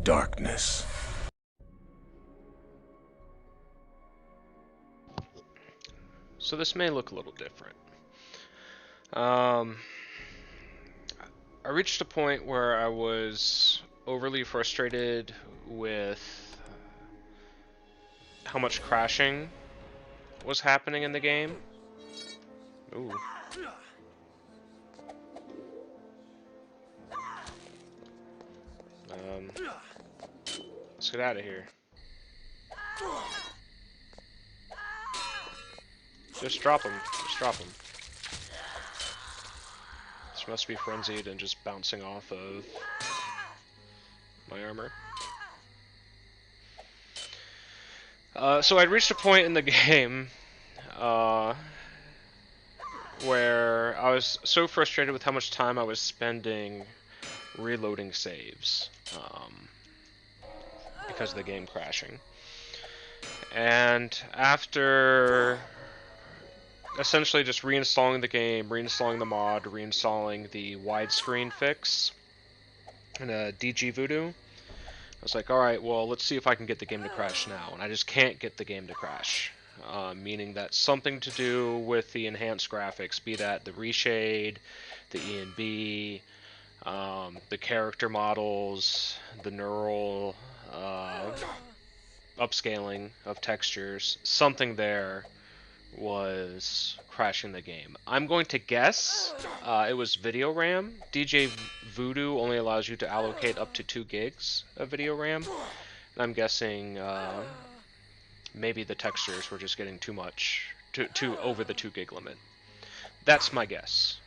darkness. So this may look a little different. I reached a point where I was overly frustrated with how much crashing was happening in the game. Ooh. Let's get out of here. Just drop him. Just drop him. This must be frenzied and just bouncing off of my armor. So I'd reached a point in the game where I was so frustrated with how much time I was spending reloading saves because of the game crashing. And after essentially just reinstalling the game, reinstalling the mod, reinstalling the widescreen fix, and DG Voodoo, I was like, alright, well, let's see if I can get the game to crash now. And I just can't get the game to crash. Meaning that something to do with the enhanced graphics, be that the Reshade, the ENB, the character models, the neural upscaling of textures, something there was crashing the game. I'm going to guess it was video RAM. DJ Voodoo only allows you to allocate up to 2 gigs of video RAM. And I'm guessing maybe the textures were just getting too much, too over the 2 gig limit. That's my guess.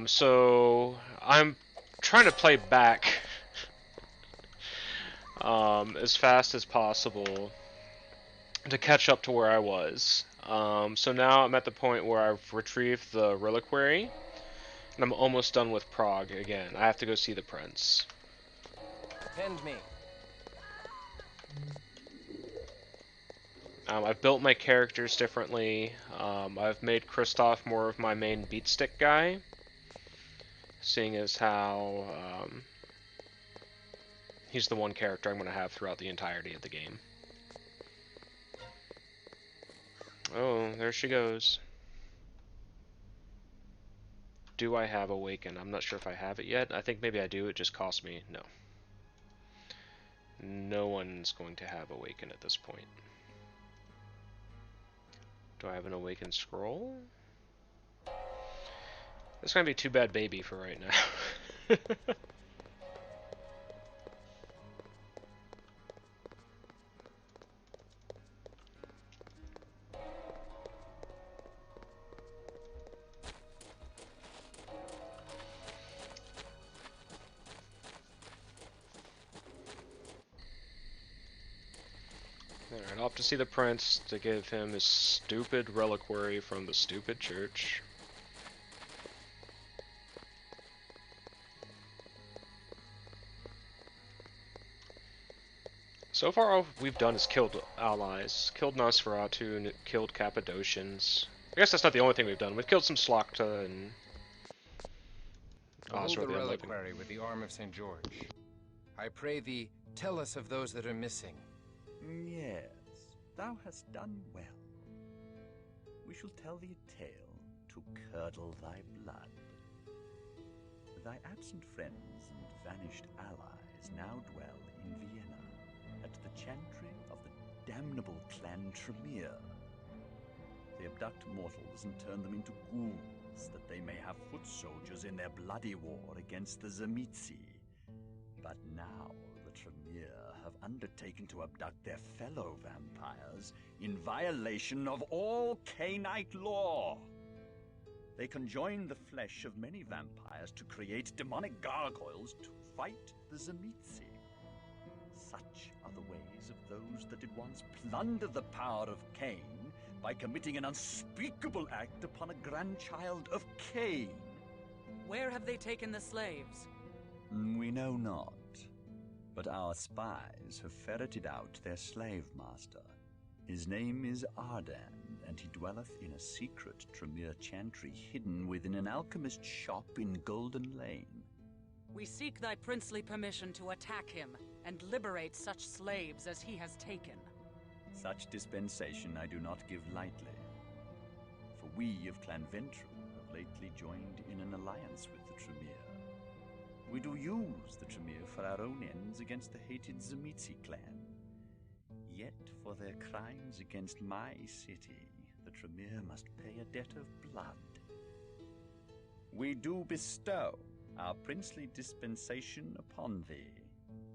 So I'm trying to play back as fast as possible to catch up to where I was. So now I'm at the point where I've retrieved the reliquary, and I'm almost done with Prague again. I have to go see the prince. Attend me. I've built my characters differently. I've made Kristoff more of my main beatstick guy, seeing as how he's the one character I'm going to have throughout the entirety of the game. Oh, there she goes. Do I have Awaken? I'm not sure if I have it yet. I think maybe I do. It just cost me. No. No one's going to have Awaken at this point. Do I have an Awaken scroll? It's going to be too bad baby for right now. Alright, off to see the prince to give him his stupid reliquary from the stupid church. So far all we've done is killed allies. Killed Nosferatu and killed Cappadocians. I guess that's not the only thing we've done. We've killed some Slokta and Behold the reliquary with the arm of St. George. I pray thee, tell us of those that are missing. Yes, thou hast done well. We shall tell thee a tale to curdle thy blood. Thy absent friends and vanished allies now dwell in Vienna, at the chantry of the damnable clan Tremere. They abduct mortals and turn them into ghouls, that they may have foot soldiers in their bloody war against the Zamitzi. But now the Tremere have undertaken to abduct their fellow vampires in violation of all Cainite law. They conjoin the flesh of many vampires to create demonic gargoyles to fight the Zamitzi. Such are the ways of those that did once plunder the power of Cain by committing an unspeakable act upon a grandchild of Cain. Where have they taken the slaves? We know not, but our spies have ferreted out their slave master. His name is Ardan, and he dwelleth in a secret Tremere chantry hidden within an alchemist's shop in Golden Lane. We seek thy princely permission to attack him. and liberate such slaves as he has taken. Such dispensation I do not give lightly. For we of Clan Ventru have lately joined in an alliance with the Tremere. We do use the Tremere for our own ends against the hated Zemitzi clan. Yet for their crimes against my city, the Tremere must pay a debt of blood. We do bestow our princely dispensation upon thee.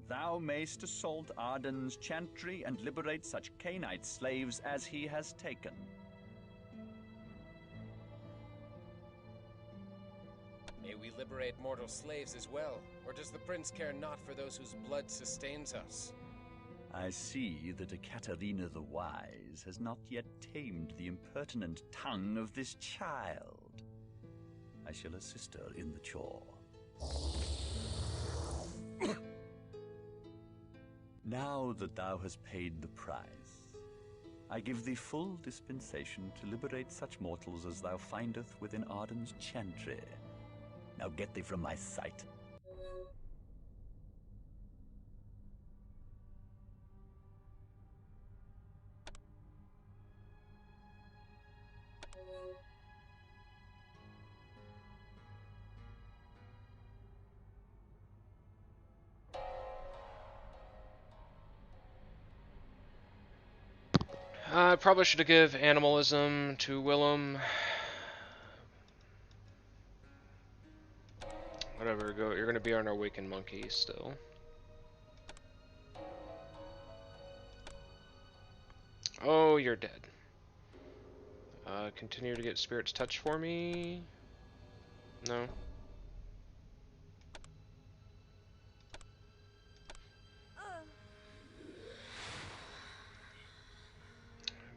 Thou mayst assault Arden's chantry and liberate such Cainite slaves as he has taken. May we liberate mortal slaves as well, or does the prince care not for those whose blood sustains us? I see that Ekaterina the Wise has not yet tamed the impertinent tongue of this child. I shall assist her in the chore. Now that thou hast paid the price, I give thee full dispensation to liberate such mortals as thou findeth within Arden's chantry. Now get thee from my sight. I probably should have give animalism to Willem. Whatever, go. You're gonna be on our awakened monkey still. Oh, you're dead. Continue to get Spirit's Touch for me. No.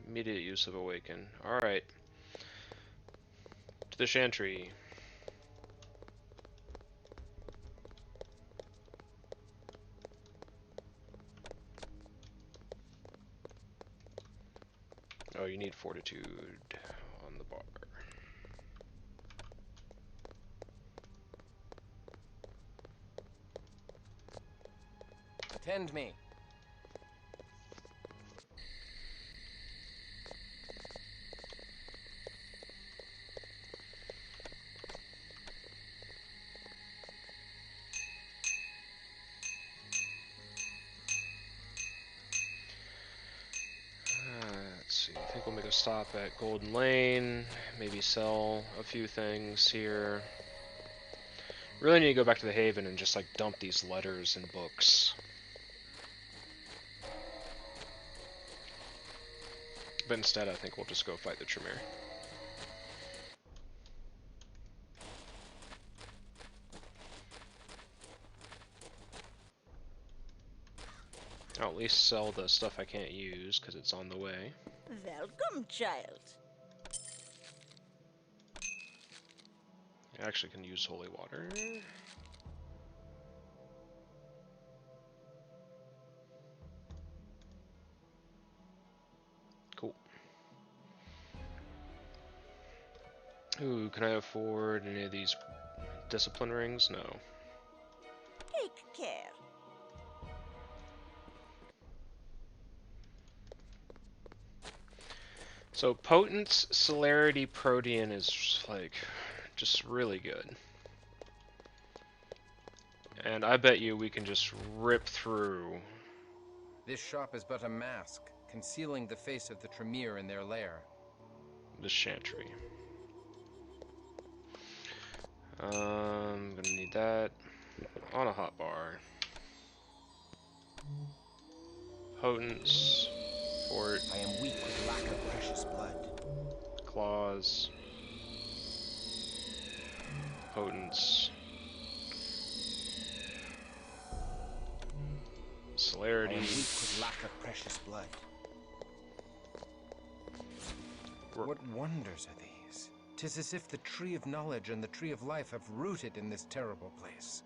Immediate use of Awaken. Alright. To the Chantry. Oh, you need Fortitude on the bar. Attend me. Let's see. I think we'll make a stop at Golden Lane. Maybe sell a few things here. Really need to go back to the Haven and just like dump these letters and books. But instead, I think we'll just go fight the Tremere. I'll at least sell the stuff I can't use because it's on the way. Welcome, child. I actually can use holy water. Cool. Ooh, can I afford any of these discipline rings? No. Take care. So Potence, Celerity, Protean is like just really good. And I bet you we can just rip through. This shop is but a mask, concealing the face of the Tremere in their lair. This Chantry. Gonna need that on a hot bar. Potence, Fort, I am weak with lack of precious blood. Claws, Potence, I Celerity. am weak with lack of precious blood. What wonders are these? 'Tis as if the Tree of Knowledge and the Tree of Life have rooted in this terrible place.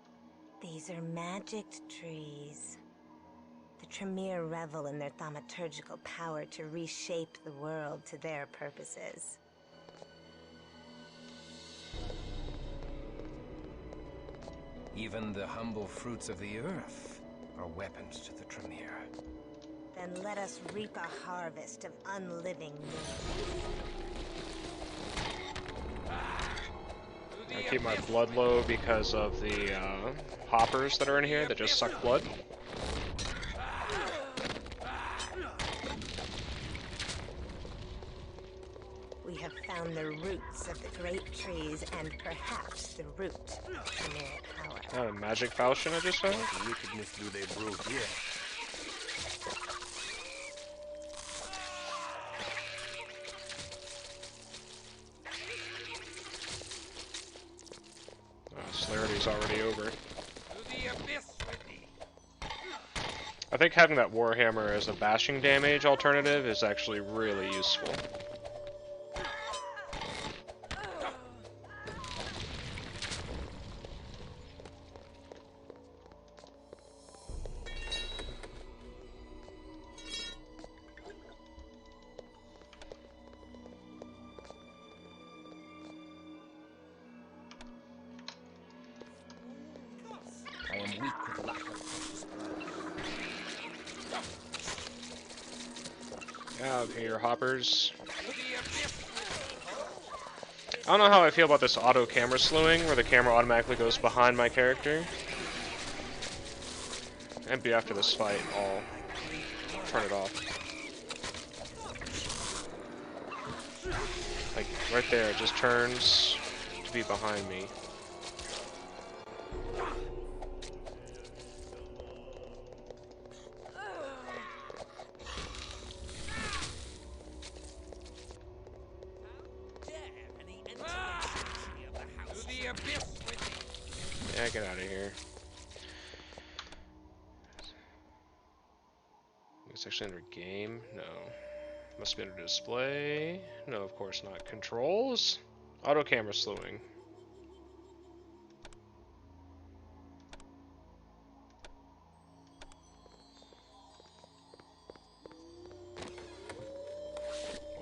These are magicked trees. The Tremere revel in their thaumaturgical power to reshape the world to their purposes. Even the humble fruits of the earth. are weapons to the Tremere. Then let us reap a harvest of unliving meat. I keep my blood low because of the hoppers that are in here that just suck blood. We have found the roots of the great trees and perhaps the root of Tremere power. A magic falchion I just found? Wickedness do they brew here? Celerity's already over. I think having that Warhammer as a bashing damage alternative is actually really useful. I am weak with lack of precious blood. Yeah, okay, your hoppers. I don't know how I feel about this auto camera slewing, where the camera automatically goes behind my character. Maybe after this fight, I'll turn it off. Like, right there, it just turns to be behind me. Yeah, get out of here. It's actually under game? No. Must be under display. No, of course not. Controls? Auto camera slewing.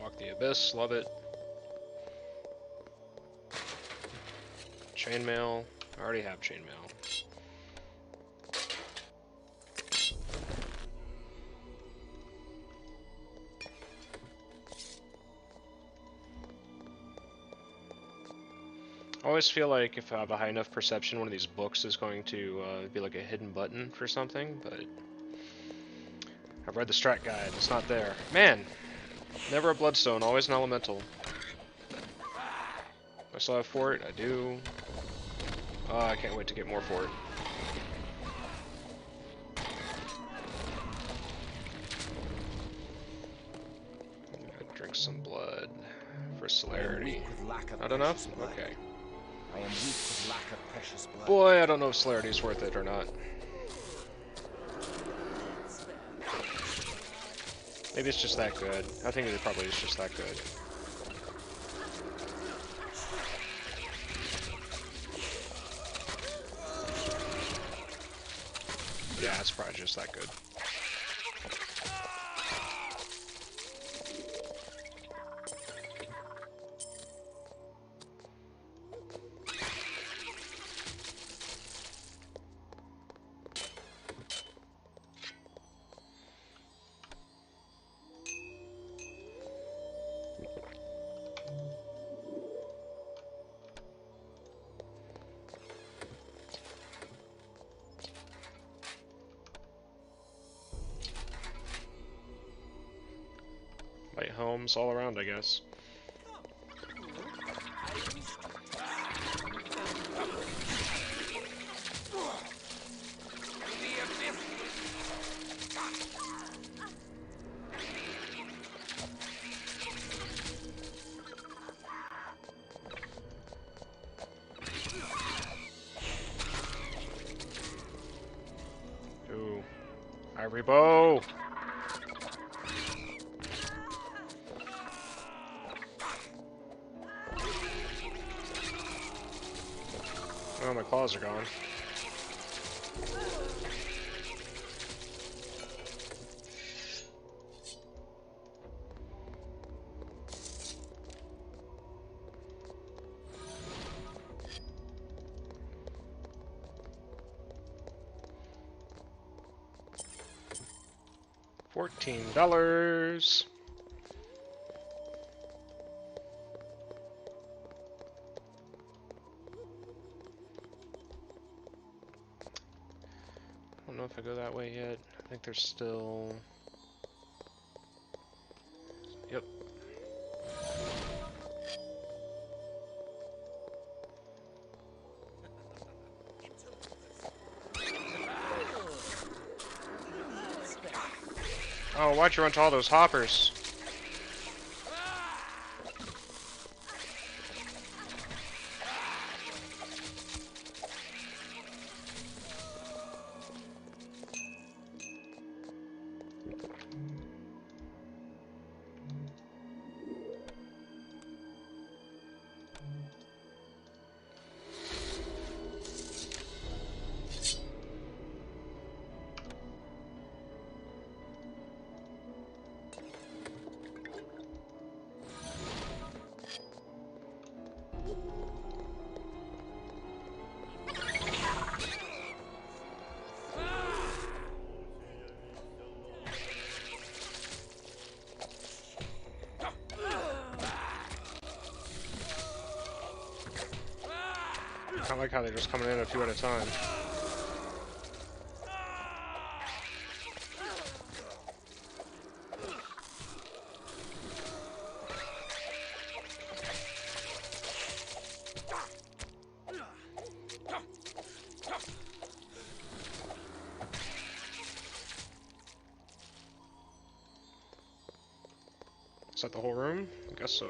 Walk the Abyss, love it. Chainmail. I already have chainmail. I always feel like if I have a high enough perception, one of these books is going to be like a hidden button for something, but I've read the strat guide, it's not there. Man! Never a bloodstone, always an elemental. I still have fort, I do. Oh, I can't wait to get more fort. Drink some blood for celerity. Not enough? Okay. I am weak with lack of precious blood. Boy, I don't know if celerity is worth it or not. Maybe it's just that good. I think it probably is just that good. Yeah, it's probably just that good. Light homes all around, I guess. Ooh. Ivory bow! Oh, my claws are gone. $14. I don't know if I go that way yet. I think there's still... Yep. Oh, why'd you run to all those hoppers? I like how they're just coming in a few at a time. Is that the whole room? I guess so.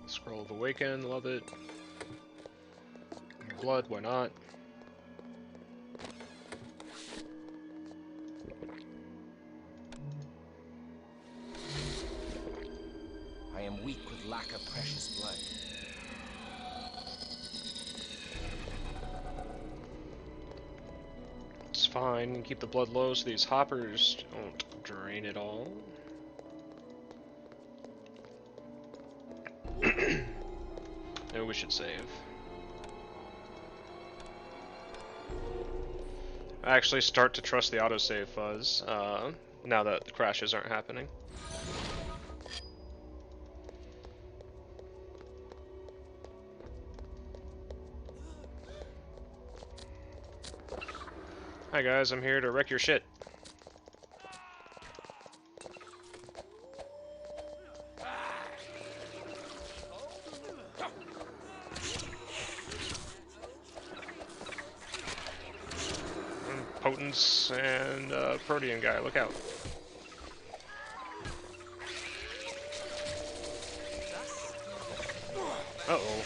Scroll of Awaken, love it. More blood, why not? I am weak with lack of precious blood. It's fine, and keep the blood low so these hoppers don't drain it all. Maybe we should save. I actually start to trust the autosave fuzz, now that the crashes aren't happening. Hi guys, I'm here to wreck your shit. Potence and Protean guy, look out. Uh-oh.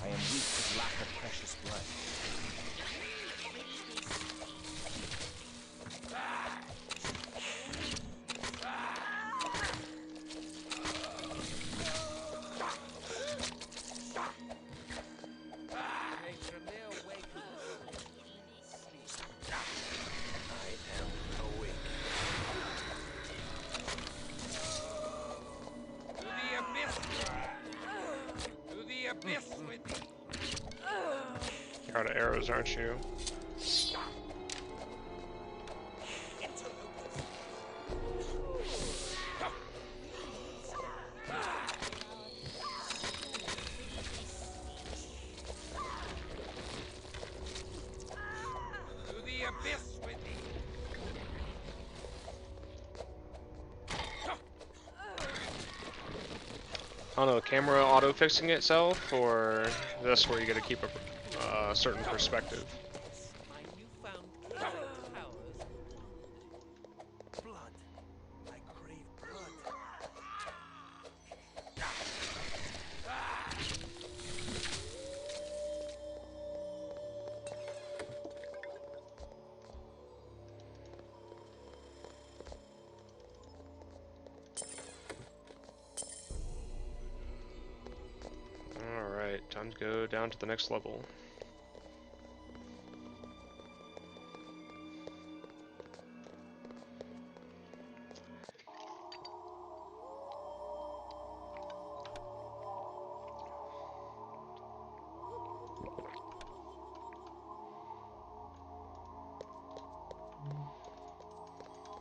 I am weak with lack of precious blood. You're out of arrows, aren't you? I don't know, camera auto-fixing itself, or that's where you gotta keep a certain perspective? My newfound healing powers. Blood. I crave blood. time to go down to the next level.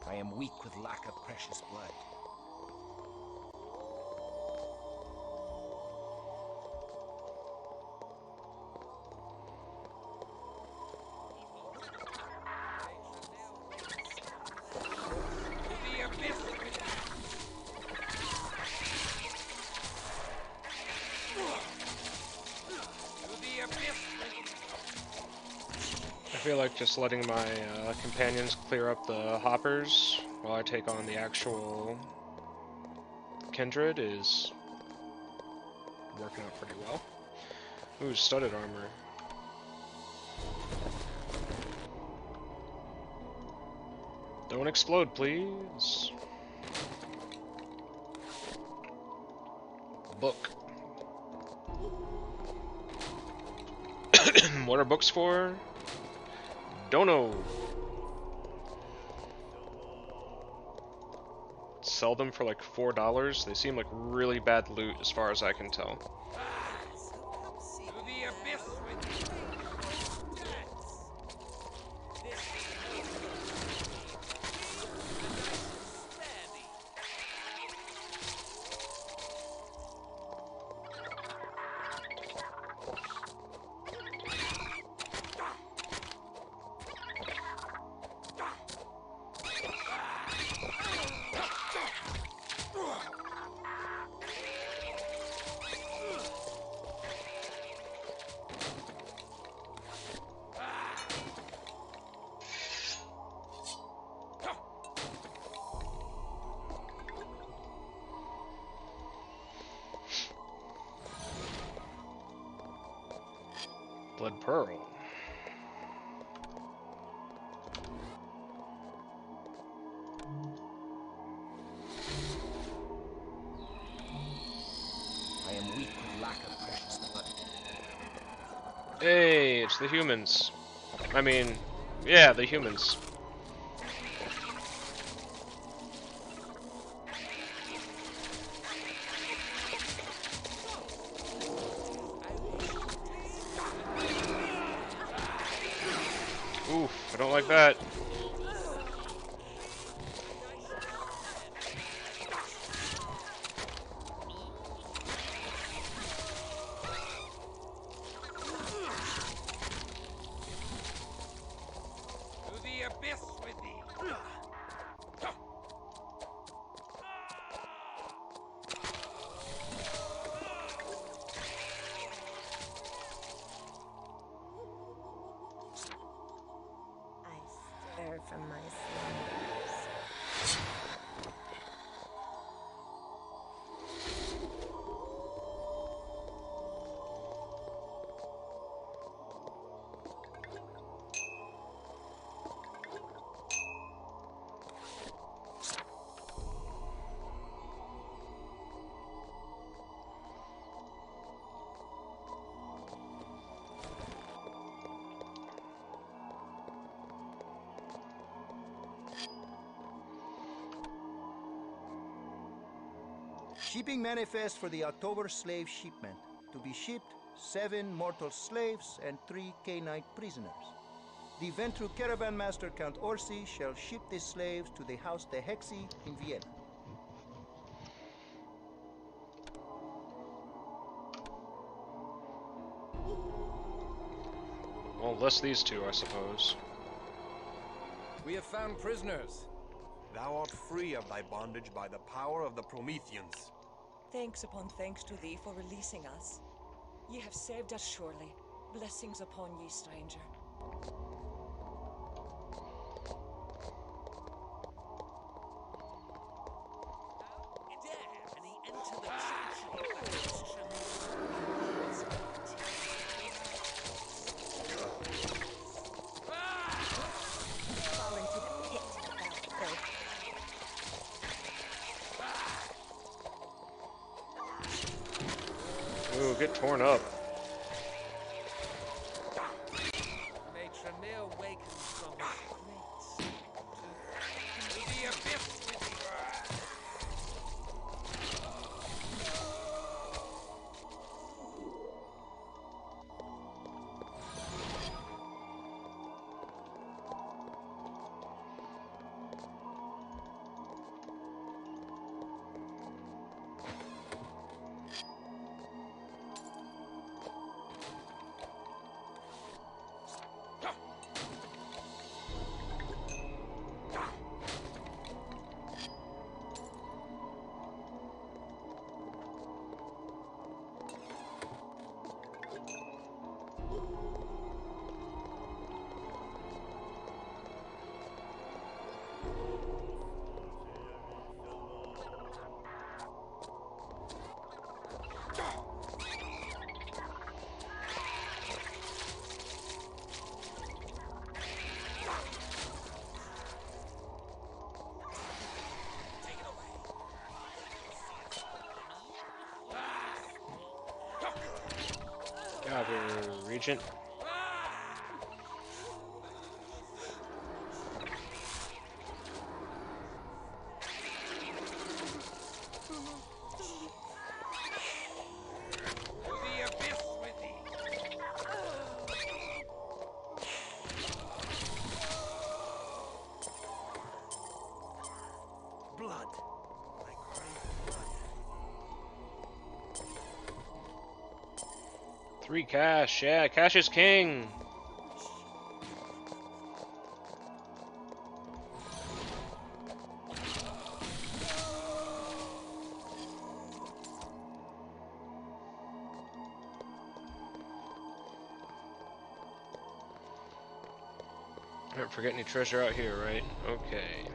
I am weak with lack of precious blood. I feel like just letting my companions clear up the hoppers while I take on the actual kindred is working out pretty well. Ooh, studded armor. Don't explode, please. Book. What are books for? Don't know. Sell them for like $4. They seem like really bad loot as far as I can tell. Blood Pearl. I am weak with lack of precious blood. Hey, it's the humans. I mean, yeah, the humans. Oof, I don't like that. From my slumbers. Shipping manifest for the October slave shipment. To be shipped, 7 mortal slaves and 3 Canaanite prisoners. The Ventru caravan master Count Orsi shall ship the slaves to the House de Hexi in Vienna. Well, less these two, I suppose. We have found prisoners. Thou art free of thy bondage by the power of the Prometheans. Thanks upon thanks to thee for releasing us. Ye have saved us surely. Blessings upon ye, stranger. Fall into the pit of that filth. Ooh, get torn up. Get out of here, Regent. Blood. I crave blood. 3 cash, yeah, cash is king. I don't forget any treasure out here, right? Okay.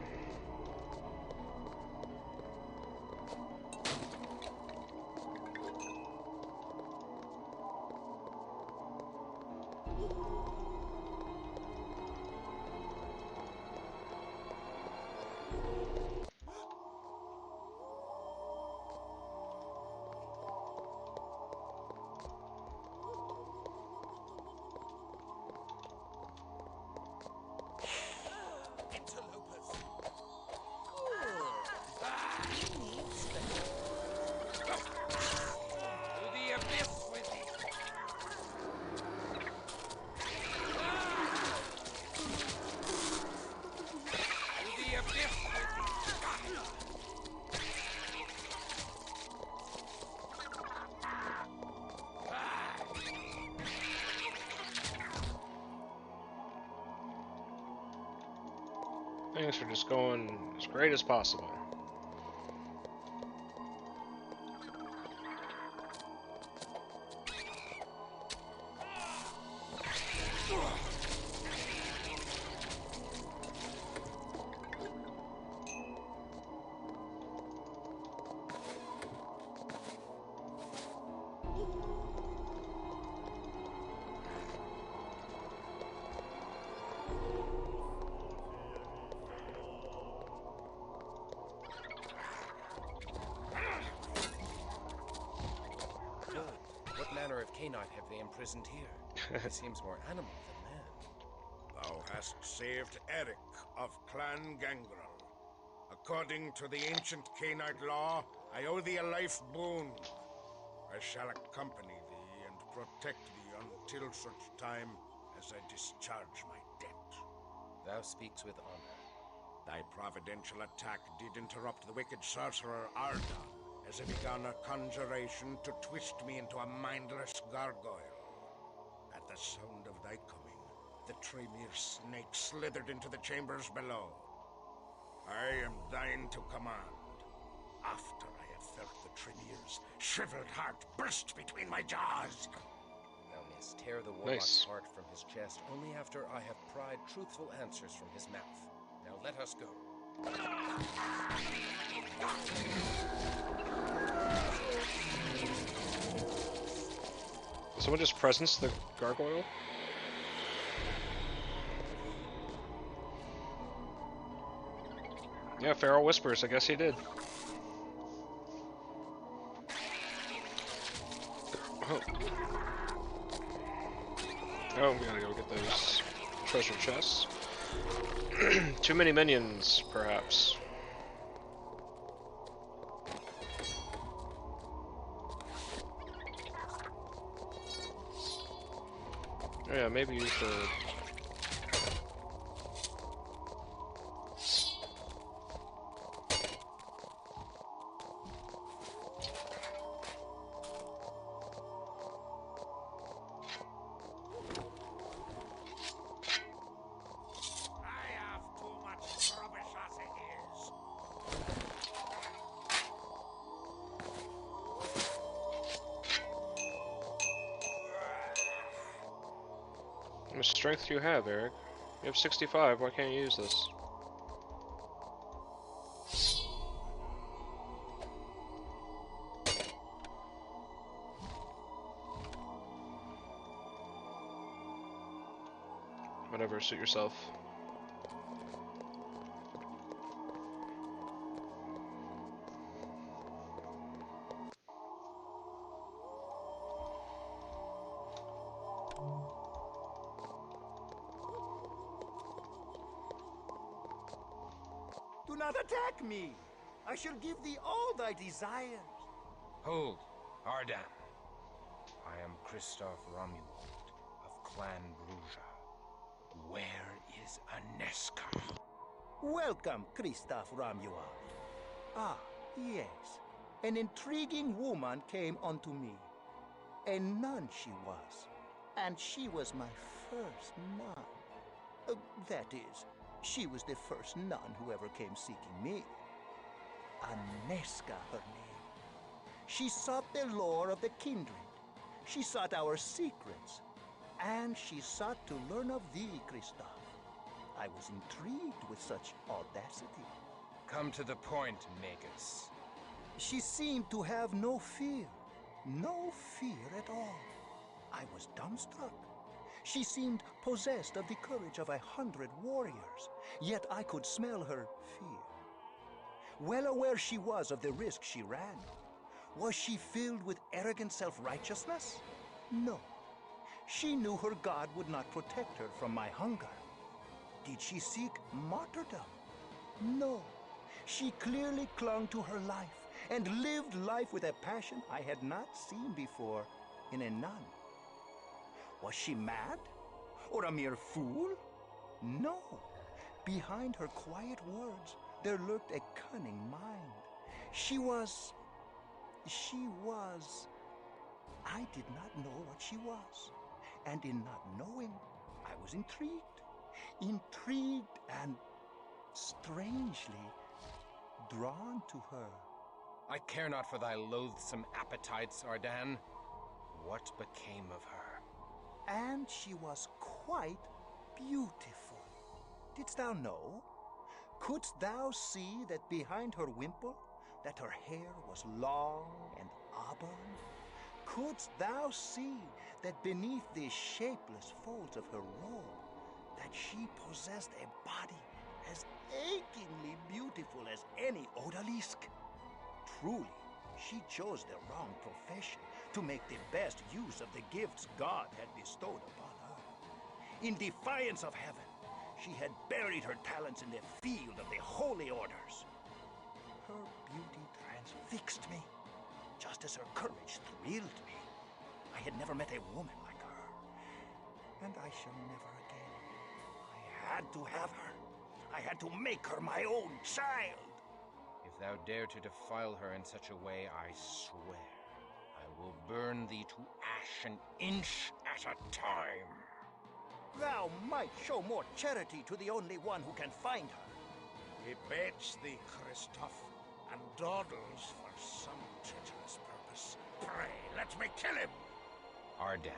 Interlopers. To the abyss with thee. To the abyss with thee. Things are just going as great as possible. Good. What manner of canine have they imprisoned here? He seems more animal than man. Thou hast saved Eric of Clan Gangrel. According to the ancient Cainite law, I owe thee a life boon. I shall accompany thee and protect thee until such time as I discharge my debt. Thou speaks with honor. Thy providential attack did interrupt the wicked sorcerer Arda, as he began a conjuration to twist me into a mindless gargoyle. At the sound of thy coming, the Tremere snake slithered into the chambers below. I am thine to command. After I have felt the Tremere's shriveled heart burst between my jaws. Thou mayst tear the warlock's Nice. heart from his chest only after I have pried truthful answers from his mouth. Now let us go. Did someone just presence the gargoyle? Yeah, Feral Whispers, I guess he did. Oh. Oh, we gotta go get those treasure chests. Too many minions, perhaps. Oh, yeah, maybe use the... I have too much rubbish as it is. How much strength do you have, Eric? You have 65, why can't you use this? Whatever, suit yourself. Do not attack me! I shall give thee all thy desires. Hold, Ardan. I am Christoph Romuald of Clan Bruja. Where is Aneska? Welcome, Christoph Romuald. Ah, yes. An intriguing woman came unto me. A nun she was, and she was my first nun. That is, she was the first nun who ever came seeking me. Aneska, her name. She sought the lore of the kindred. She sought our secrets. And she sought to learn of thee, Christoph. I was intrigued with such audacity. Come to the point, Magus. She seemed to have no fear. No fear at all. I was dumbstruck. She seemed possessed of the courage of 100 warriors, yet I could smell her fear. Well aware she was of the risk she ran. Was she filled with arrogant self-righteousness? No. She knew her God would not protect her from my hunger. Did she seek martyrdom? No. She clearly clung to her life and lived life with a passion I had not seen before in a nun. Was she mad? Or a mere fool? No. Behind her quiet words, there lurked a cunning mind. She was... I did not know what she was. And in not knowing, I was intrigued. Intrigued and strangely drawn to her. I care not for thy loathsome appetites, Ardan. What became of her? And she was quite beautiful. Didst thou know? Couldst thou see that behind her wimple, that her hair was long and auburn? Couldst thou see that beneath the shapeless folds of her robe, that she possessed a body as achingly beautiful as any odalisque? Truly, she chose the wrong profession to make the best use of the gifts God had bestowed upon her. In defiance of heaven, she had buried her talents in the field of the holy orders. Her beauty transfixed me, just as her courage thrilled me. I had never met a woman like her, and I shall never again. I had to have her. I had to make her my own child. If thou dare to defile her in such a way, I swear I will burn thee to ash an inch at a time. Thou might show more charity to the only one who can find her. He baits thee, Christoph, and dawdles for some treacherous purpose. Pray, let me kill him! Ardan,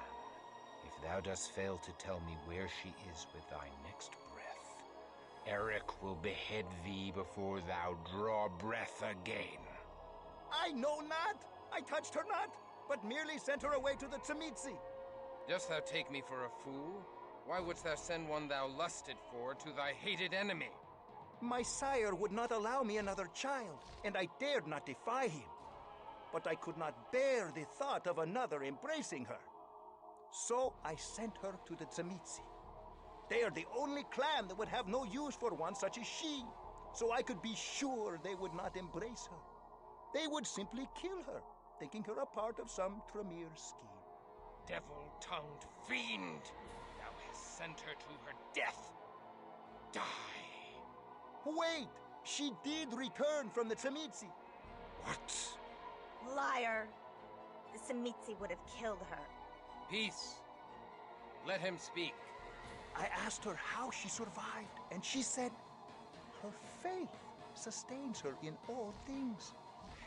if thou dost fail to tell me where she is with thy next breath, Eric will behead thee before thou draw breath again. I know not! I touched her not, but merely sent her away to the Tzimitzi. Dost thou take me for a fool? Why wouldst thou send one thou lusted for to thy hated enemy? My sire would not allow me another child, and I dared not defy him. But I could not bear the thought of another embracing her. So I sent her to the Tzimitzi. They are the only clan that would have no use for one such as she, so I could be sure they would not embrace her. They would simply kill her, thinking her a part of some Tremere scheme. Devil-tongued fiend! Thou hast sent her to her death! Die! Wait! She did return from the Tzimitzi. What? Liar! The Tzimitzi would have killed her. Peace! Let him speak. I asked her how she survived, and she said, her faith sustains her in all things.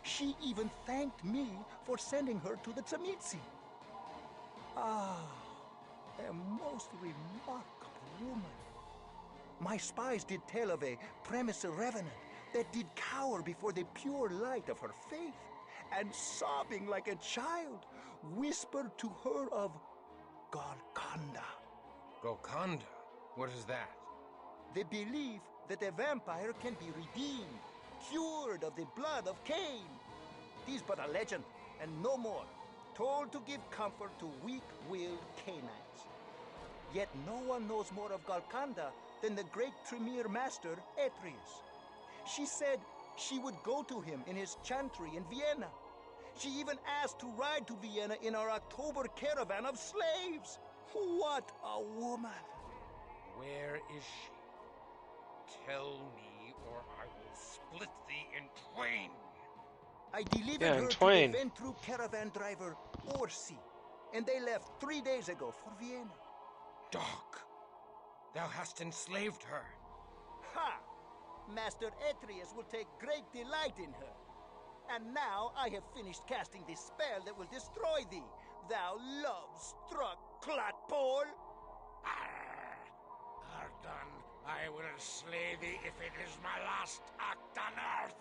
She even thanked me for sending her to the Tzimitzi. Ah, a most remarkable woman. My spies did tell of a premise revenant that did cower before the pure light of her faith, and sobbing like a child, whispered to her of Golconda. Golconda? What is that? The belief that a vampire can be redeemed, cured of the blood of Cain. It is but a legend, and no more, told to give comfort to weak-willed Cainites. Yet no one knows more of Golconda than the great Tremere master, Atreus. She said she would go to him in his chantry in Vienna. She even asked to ride to Vienna in our October caravan of slaves. What a woman! Where is she? Tell me, or I will split thee in twain. I delivered Yeah, in her twain. to the Ventru caravan driver, Orsi, and they left 3 days ago for Vienna. Dog, thou hast enslaved her. Ha! Master Atreus will take great delight in her. And now I have finished casting the spell that will destroy thee, thou love-struck clotpole! Ardan, I will slay thee if it is my last act on earth.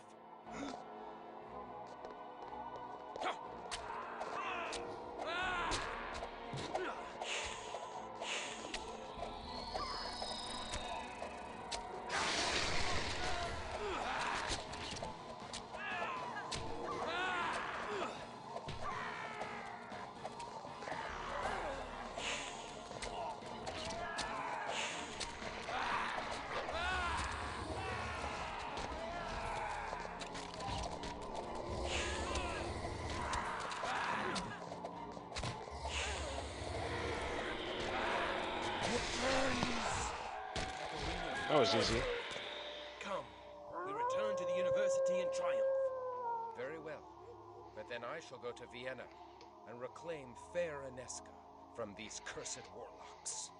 That was easy. Come, we return to the university in triumph. Very well. But then I shall go to Vienna and reclaim fair Aneska from these cursed warlocks.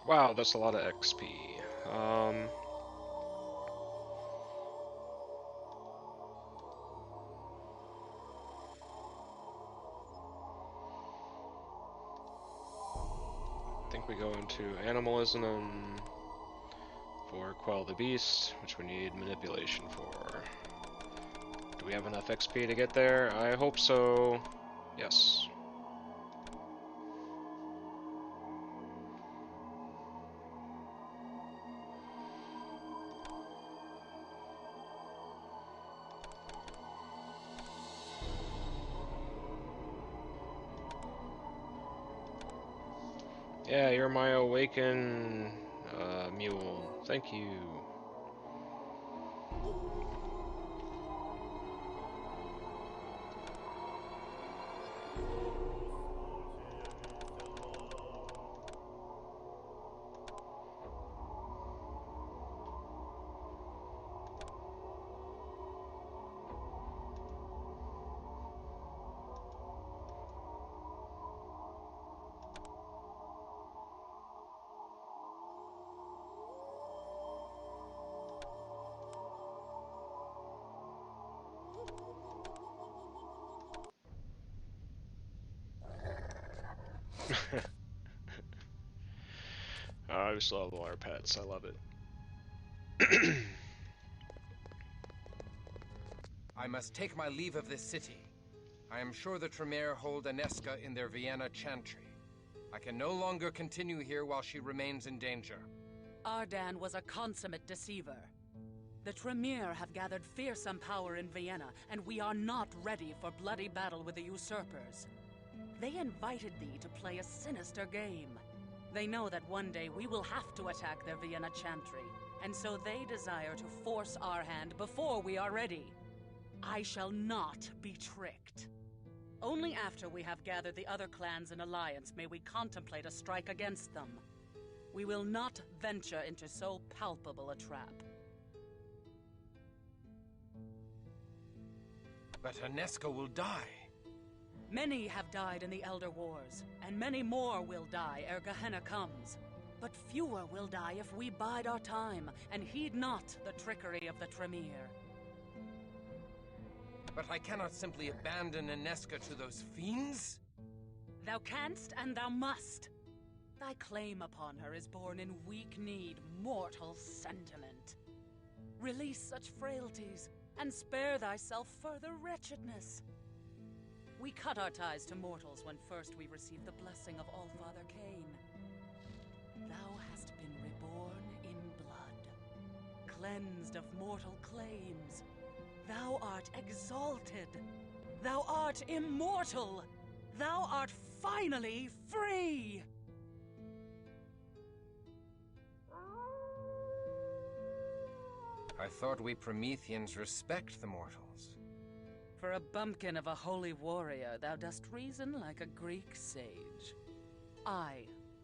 Wow, that's a lot of XP. I think we go into animalism for Quell the Beast, which we need manipulation for. Do we have enough XP to get there? I hope so. Yes. Yeah, you're my awaken mule. Thank you. I just love all our pets. I love it. I must take my leave of this city. I am sure the Tremere hold Aneska in their Vienna chantry. I can no longer continue here while she remains in danger. Ardan was a consummate deceiver. The Tremere have gathered fearsome power in Vienna, and we are not ready for bloody battle with the usurpers. They invited thee to play a sinister game. They know that one day we will have to attack their Vienna chantry, and so they desire to force our hand before we are ready. I shall not be tricked. Only after we have gathered the other clans in alliance may we contemplate a strike against them. We will not venture into so palpable a trap. But Aneska will die. Many have died in the Elder Wars, and many more will die ere Gehenna comes. But fewer will die if we bide our time and heed not the trickery of the Tremere. But I cannot simply abandon Aneska to those fiends. Thou canst and thou must. Thy claim upon her is born in weak-kneed, mortal sentiment. Release such frailties, and spare thyself further wretchedness. We cut our ties to mortals when first we received the blessing of Allfather Cain. Thou hast been reborn in blood, cleansed of mortal claims. Thou art exalted. Thou art immortal. Thou art finally free! I thought we Prometheans respect the mortals. For a bumpkin of a holy warrior, thou dost reason like a Greek sage.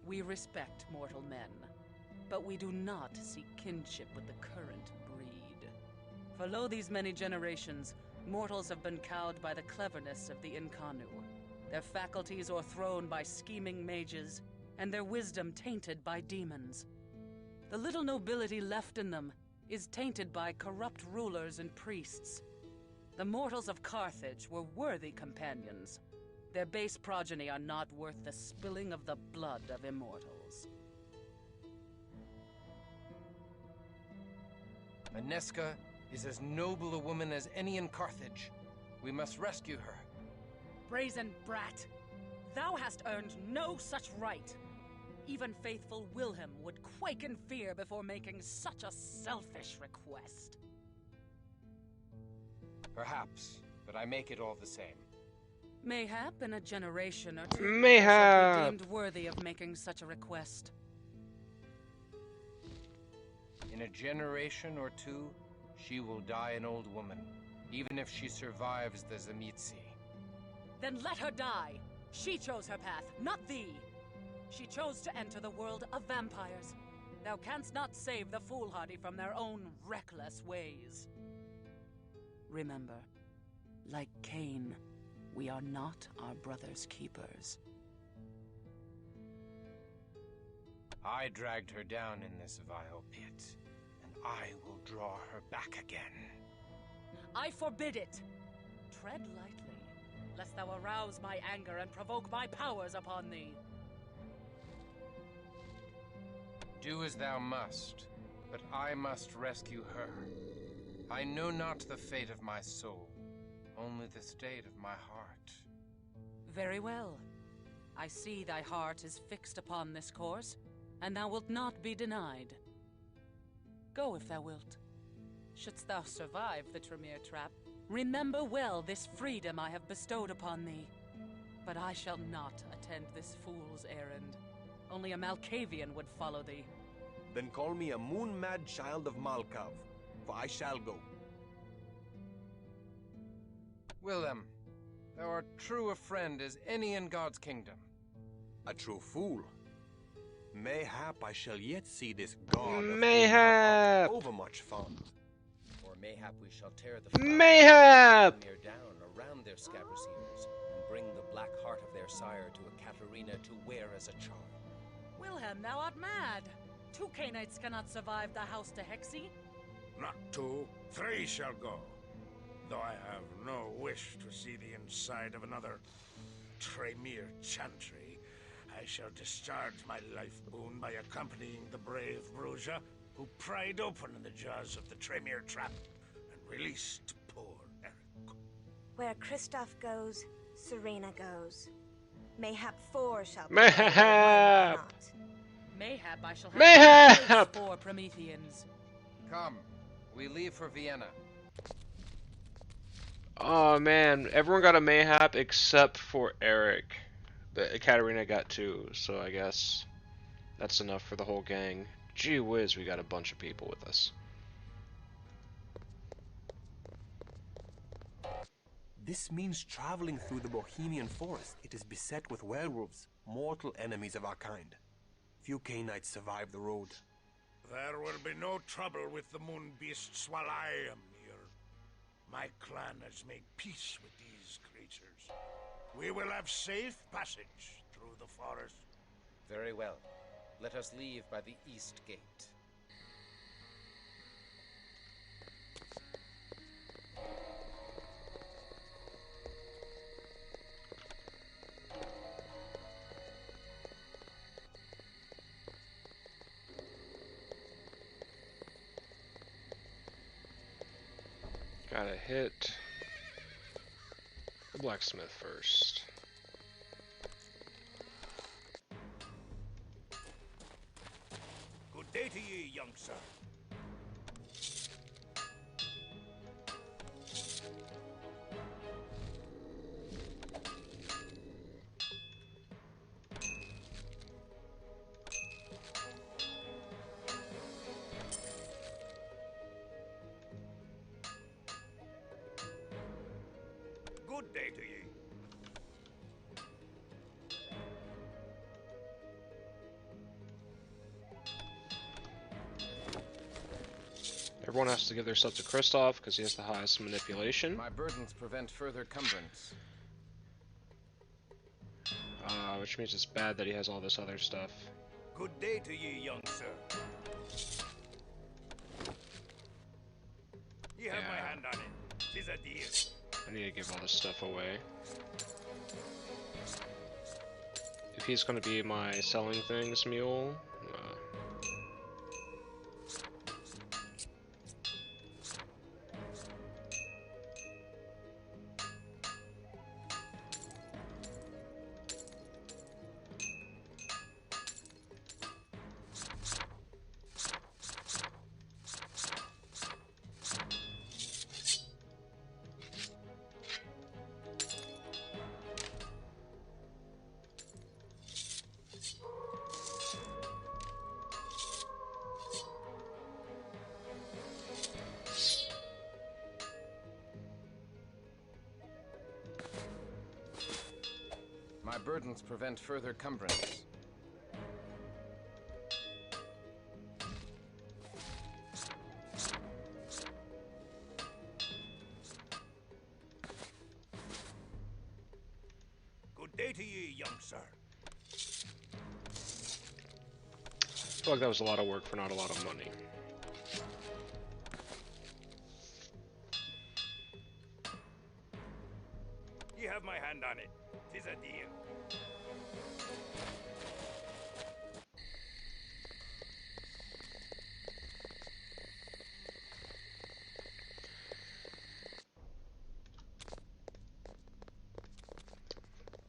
We respect mortal men, but we do not seek kinship with the current breed. For lo these many generations, mortals have been cowed by the cleverness of the Incarnu, their faculties o'erthrown by scheming mages, and their wisdom tainted by demons. The little nobility left in them is tainted by corrupt rulers and priests. The mortals of Carthage were worthy companions. Their base progeny are not worth the spilling of the blood of immortals. Aneska is as noble a woman as any in Carthage. We must rescue her. Brazen brat! Thou hast earned no such right. Even faithful Wilhelm would quake in fear before making such a selfish request. Perhaps, but I make it all the same. Mayhap in a generation or two, Mayhap. thou shalt be deemed worthy of making such a request. In a generation or two, she will die an old woman, even if she survives the Zamitsi. Then let her die. She chose her path, not thee. She chose to enter the world of vampires. Thou canst not save the foolhardy from their own reckless ways. Remember, like Cain, we are not our brother's keepers. I dragged her down in this vile pit, and I will draw her back again. I forbid it! Tread lightly, lest thou arouse my anger and provoke my powers upon thee. Do as thou must, but I must rescue her. I know not the fate of my soul, only the state of my heart. Very well. I see thy heart is fixed upon this course, and thou wilt not be denied. Go if thou wilt. Shouldst thou survive the Tremere trap, remember well this freedom I have bestowed upon thee. But I shall not attend this fool's errand. Only a Malkavian would follow thee. Then call me a moon-mad child of Malkav, for I shall go. Willem, thou art true a friend as any in God's kingdom. A true fool. Mayhap I shall yet see this god Mayhap! of overmuch fun. Or mayhap we shall tear the Mayhap! Tremere down around their scabracers and bring the black heart of their sire to a Katarina to wear as a charm. Wilhelm, thou art mad! 2 Cainites cannot survive the house to Hexy. Not 2, 3 shall go. Though I have no wish to see the inside of another Tremere chantry, I shall discharge my life boon by accompanying the brave Bruja who pried open the jaws of the Tremere trap and released poor Eric. Where Kristoff goes, Serena goes. Mayhap 4 shall be. Mayhap! Mayhap I shall have Mayhap! 4 Prometheans. Come, we leave for Vienna. Oh man, everyone got a Mayhap except for Eric. But Katarina got 2, so I guess that's enough for the whole gang. Gee whiz, we got a bunch of people with us. This means traveling through the Bohemian forest. It is beset with werewolves, mortal enemies of our kind. Few Cainites survive the road. There will be no trouble with the moon beasts while I am here. My clan has made peace with these creatures. We will have safe passage through the forest. Very well. Let us leave by the east gate. Gotta hit the blacksmith first. Good day to ye, young sir. Good day to ye. Everyone has to give their stuff to Kristoff because he has the highest manipulation. My burdens prevent further cumbrance. Which means it's bad that he has all this other stuff. Good day to ye, young sir. Ye have my hand on it. 'Tis a deal. I need to give all this stuff away. If he's going to be my selling things mule, My burdens prevent further cumbrance. Good day to ye, young sir. I feel like that was a lot of work for not a lot of money. Ye have my hand on it. 'Tis a deal.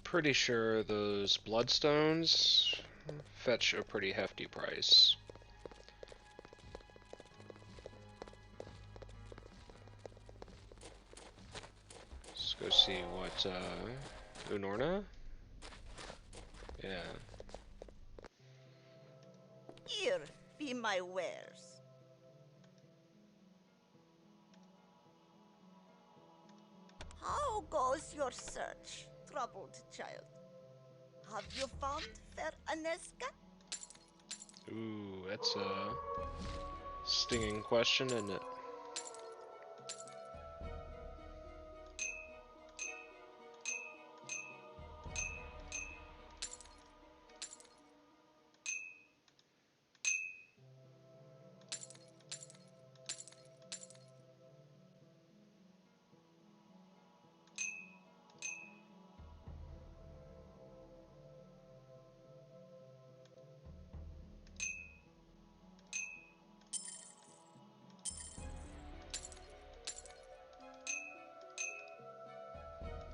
Pretty sure those bloodstones fetch a pretty hefty price. Let's go see what, Unorna? Yeah. Here be my wares. How goes your search, troubled child? Have you found fair Aneska? Ooh, that's a stinging question, isn't it?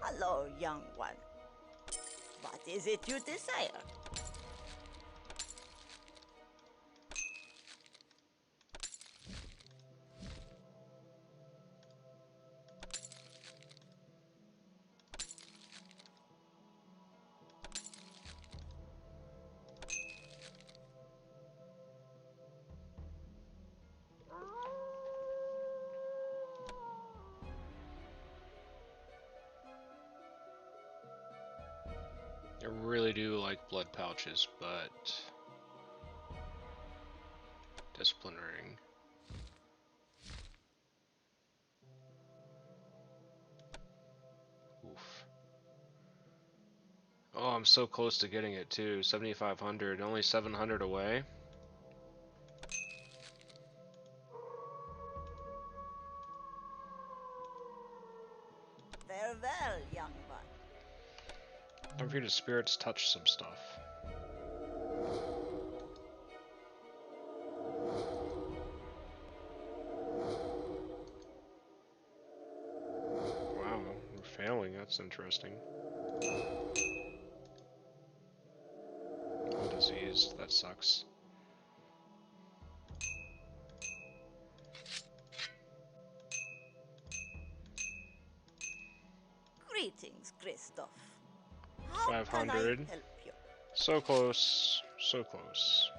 Hello, young one. What is it you desire? I really do like blood pouches, but discipline ring. Oof. Oh, I'm so close to getting it too. 7,500, only 700 away. Farewell, young one. Don't forget to spirits touch some stuff. Wow, we're failing. That's interesting. Oh, disease. That sucks. Greetings, Kristoff. How 500. can I help you? So close. So close.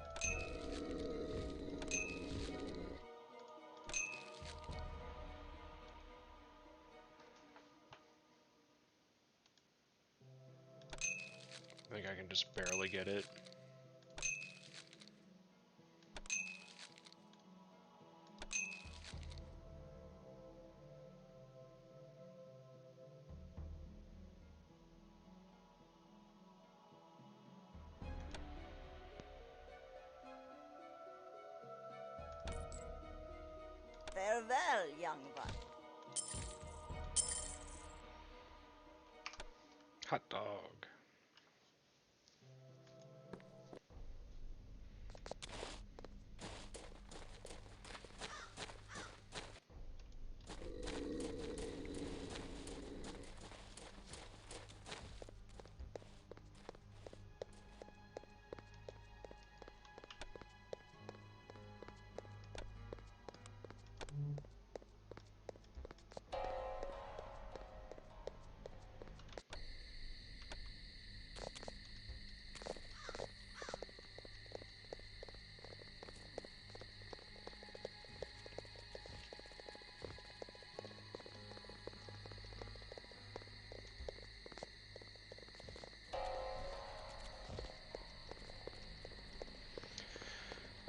think I can just barely get it. Farewell, young one. Hot dog.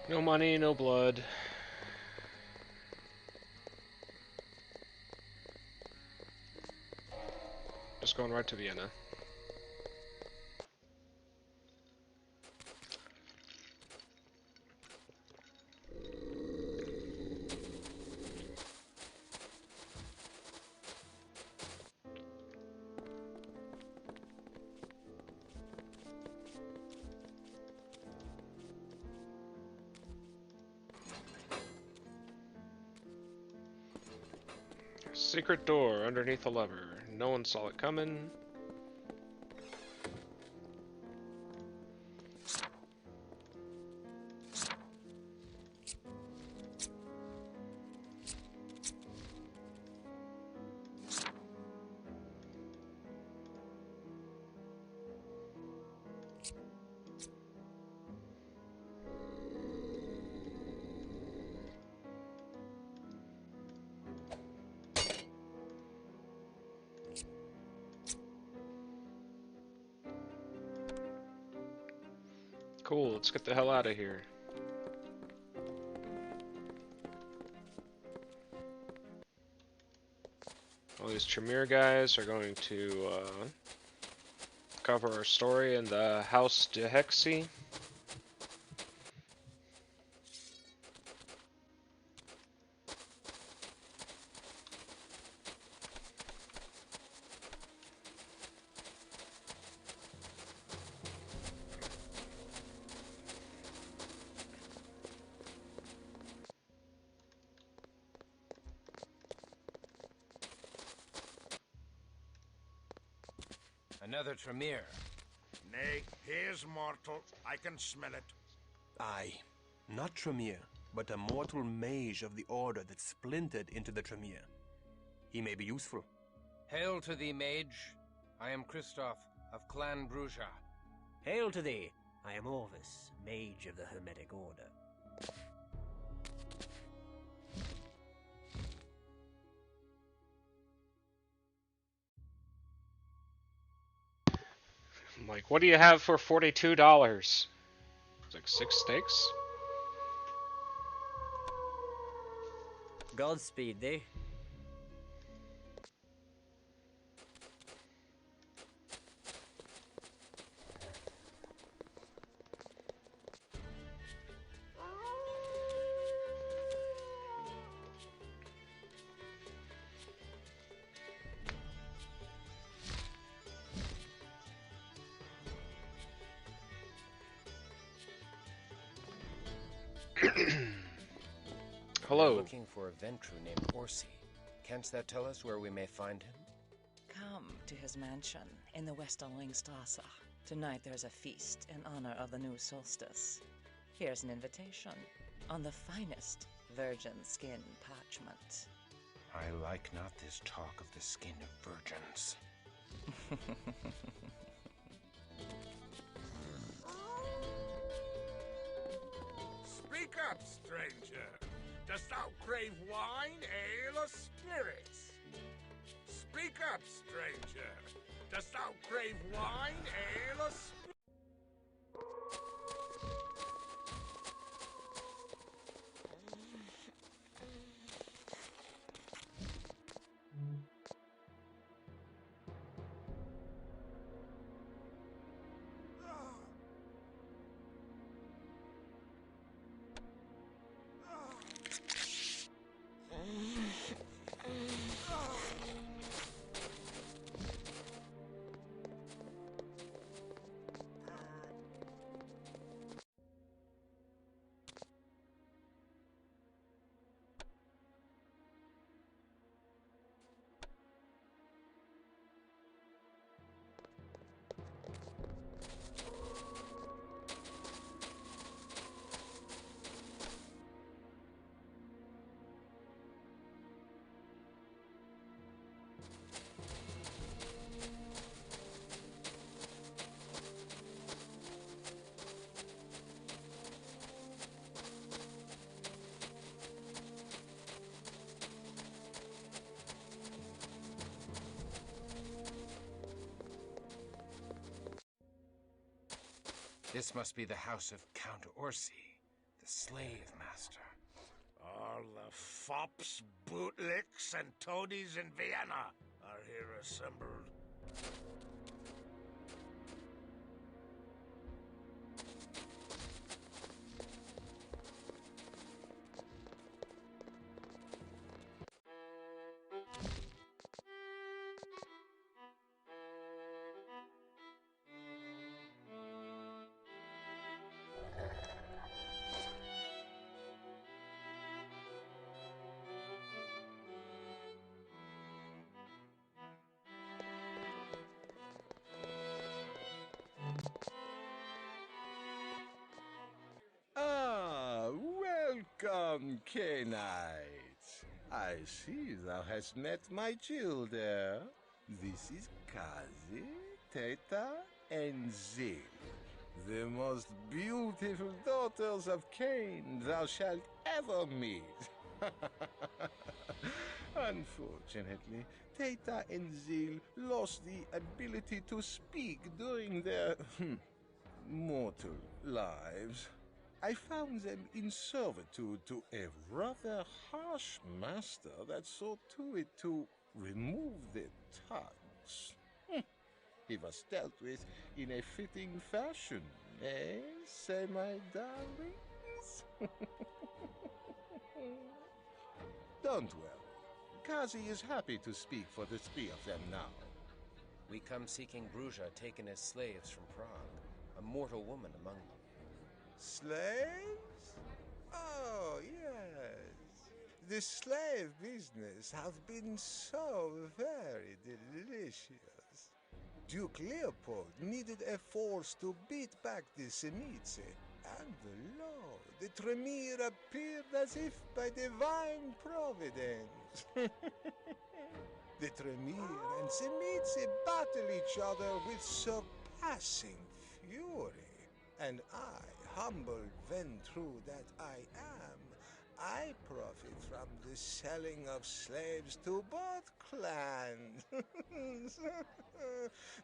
No money, no blood. Just going right to Vienna. Secret door underneath the lever. No one saw it coming. Cool, let's get the hell out of here. All these Tremere guys are going to cover our story in the House de Hexy. Another Tremere. Nay, here's mortal. I can smell it. Aye, not Tremere, but a mortal mage of the order that splintered into the Tremere. He may be useful. Hail to thee, mage. I am Christoph of Clan Bruja. Hail to thee. I am Orvis, mage of the Hermetic Order. I'm like, what do you have for $42? It's like 6 steaks? Godspeed thee. Hello. We're looking for a Ventru named Orsi. Canst thou tell us where we may find him? Come to his mansion in the Westerlingstrasse. Tonight there's a feast in honor of the new solstice. Here's an invitation on the finest virgin skin parchment. I like not this talk of the skin of virgins. Speak up, stranger. Dost thou crave wine, ale, or spirits? Speak up, stranger. Dost thou crave wine, ale, or spirits? This must be the house of Count Orsi, the slave master. All the fops, bootlicks, and toadies in Vienna are here assembled. Ah, welcome, K-Knight. I see thou hast met my children. This is Kazi, Teta, and Zil, the most beautiful daughters of Cain thou shalt ever meet. Unfortunately, Teta and Zil lost the ability to speak during their mortal lives. I found them in servitude to a rather harsh master that saw to it to remove their tongues. He was dealt with in a fitting fashion, eh, say my darlings? Don't worry. Kazi is happy to speak for the three of them now. We come seeking Bruja taken as slaves from Prague, a mortal woman among them. Slaves? Oh, yes. The slave business hath been so very delicious. Duke Leopold needed a force to beat back the Semice, and lo, the Tremere appeared as if by divine providence. The Tremere and Semice battle each other with surpassing fury, and I, humble ventrue that I am, I profit from the selling of slaves to both clans.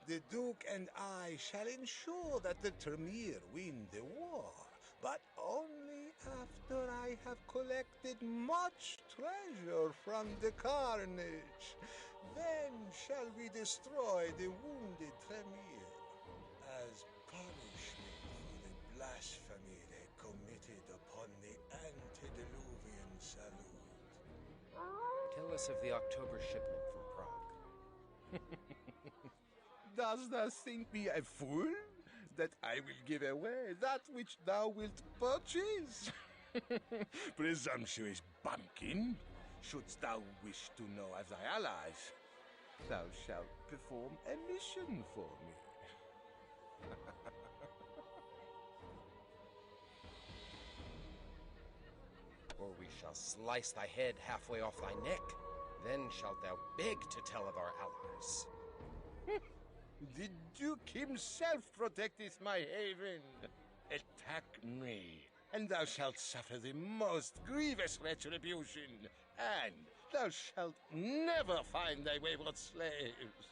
The Duke and I shall ensure that the Tremere win the war, but only after I have collected much treasure from the carnage. Then shall we destroy the wounded Tremere as punishment for the blasphemy they committed upon the antediluvian salute. Tell us of the October shipment from Prague. Dost thou think me a fool, that I will give away that which thou wilt purchase? Presumptuous bumpkin! Shouldst thou wish to know of thy allies, thou shalt perform a mission for me. Or we shall slice thy head halfway off thy neck. Then shalt thou beg to tell of our allies. The Duke himself protecteth my haven. Attack me, and thou shalt suffer the most grievous retribution, and thou shalt never find thy wayward slaves.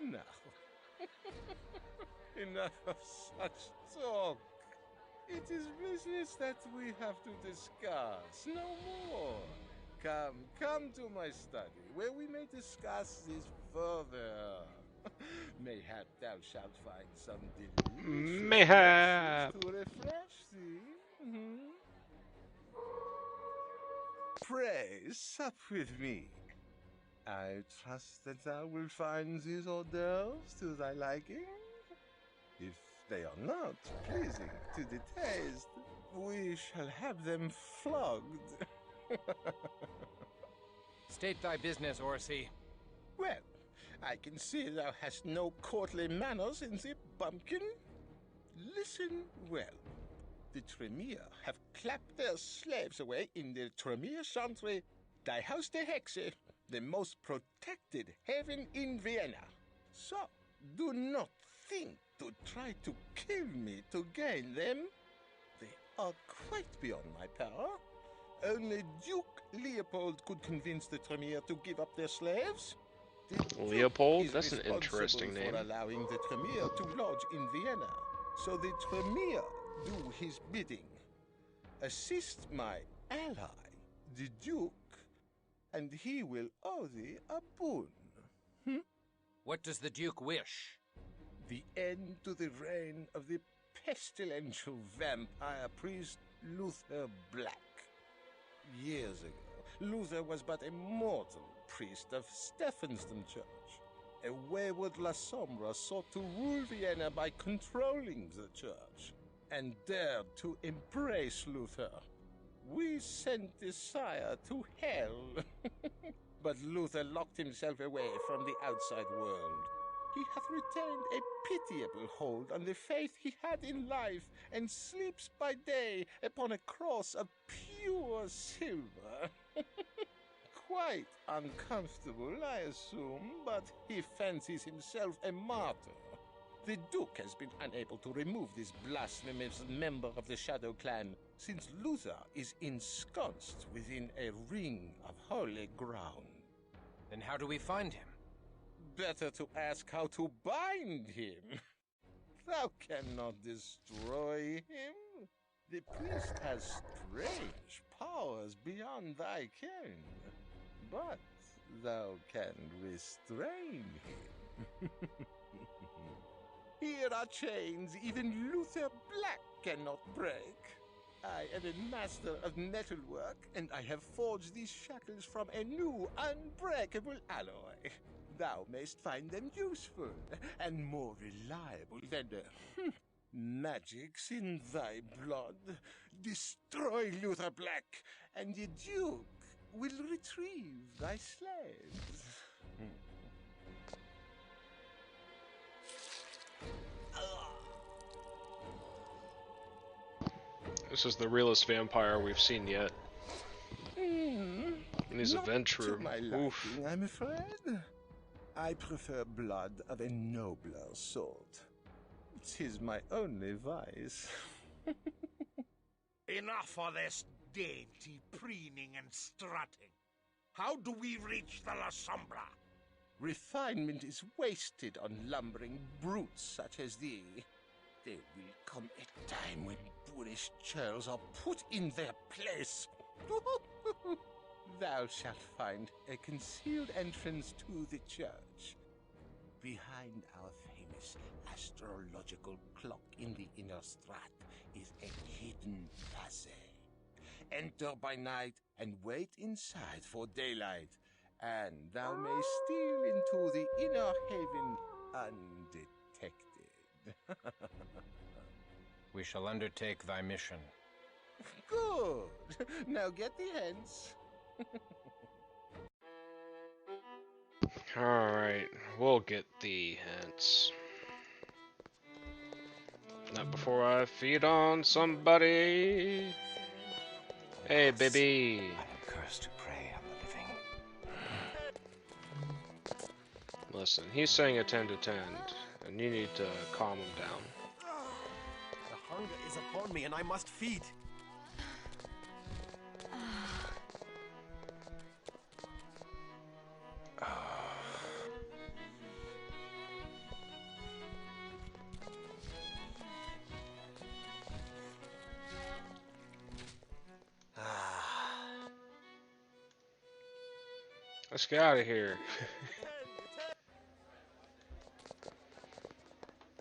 Now, enough of such talk. It is business that we have to discuss, no more. Come to my study, where we may discuss this further. Mayhap thou shalt find some delicious Mayhap to refresh thee. Pray, sup with me. I trust that thou wilt find these hors d'oeuvres to thy liking. If they are not pleasing to the taste, we shall have them flogged. State thy business, Orsi. Well, I can see thou hast no courtly manners in thee, bumpkin. Listen well. The Tremere have clapped their slaves away in the Tremere Chantry, thy house de Hexe, the most protected haven in Vienna. So, do not think to try to kill me to gain them. They are quite beyond my power. Only Duke Leopold could convince the Tremere to give up their slaves. The Leopold? Duke That's is an interesting responsible name. for allowing the Tremere to lodge in Vienna. So the Tremere do his bidding. Assist my ally, the Duke, and he will owe thee a boon. What does the Duke wish? The end to the reign of the pestilential vampire priest Luther Black. Years ago, Luther was but a mortal priest of Stephansdom Church. A wayward La Sombra sought to rule Vienna by controlling the church, and dared to embrace Luther. We sent the sire to hell. But Luther locked himself away from the outside world. He hath retained a pitiable hold on the faith he had in life, and sleeps by day upon a cross of pure silver. Quite uncomfortable, I assume, but he fancies himself a martyr. The Duke has been unable to remove this blasphemous member of the Shadow Clan, since Luther is ensconced within a ring of holy ground. Then how do we find him? Better to ask how to bind him. Thou cannot destroy him. The priest has strange powers beyond thy ken, but thou can restrain him. Here are chains even Luther Black cannot break. I am a master of metalwork, and I have forged these shackles from a new, unbreakable alloy. Thou mayst find them useful, and more reliable than the magic's in thy blood. Destroy Luther Black, and the Duke will retrieve thy slaves. This is the realest vampire we've seen yet. And he's a ventrue. To my liking, I'm afraid. I prefer blood of a nobler sort. 'Tis my only vice. Enough of this dainty preening and strutting. How do we reach the La Sombra? Refinement is wasted on lumbering brutes such as thee. There will come a time when boorish churls are put in their place. Thou shalt find a concealed entrance to the church. Behind our famous astrological clock in the inner strat is a hidden passage. Enter by night and wait inside for daylight, and thou mayst steal into the inner haven undetected. We shall undertake thy mission. Good. Now get thee hence. Alright, we'll get the hints. Not before I feed on somebody. Hey, baby. I am cursed to prey on the living. Listen, he's saying attend, and you need to calm him down. The hunger is upon me, and I must feed. Let's get out of here.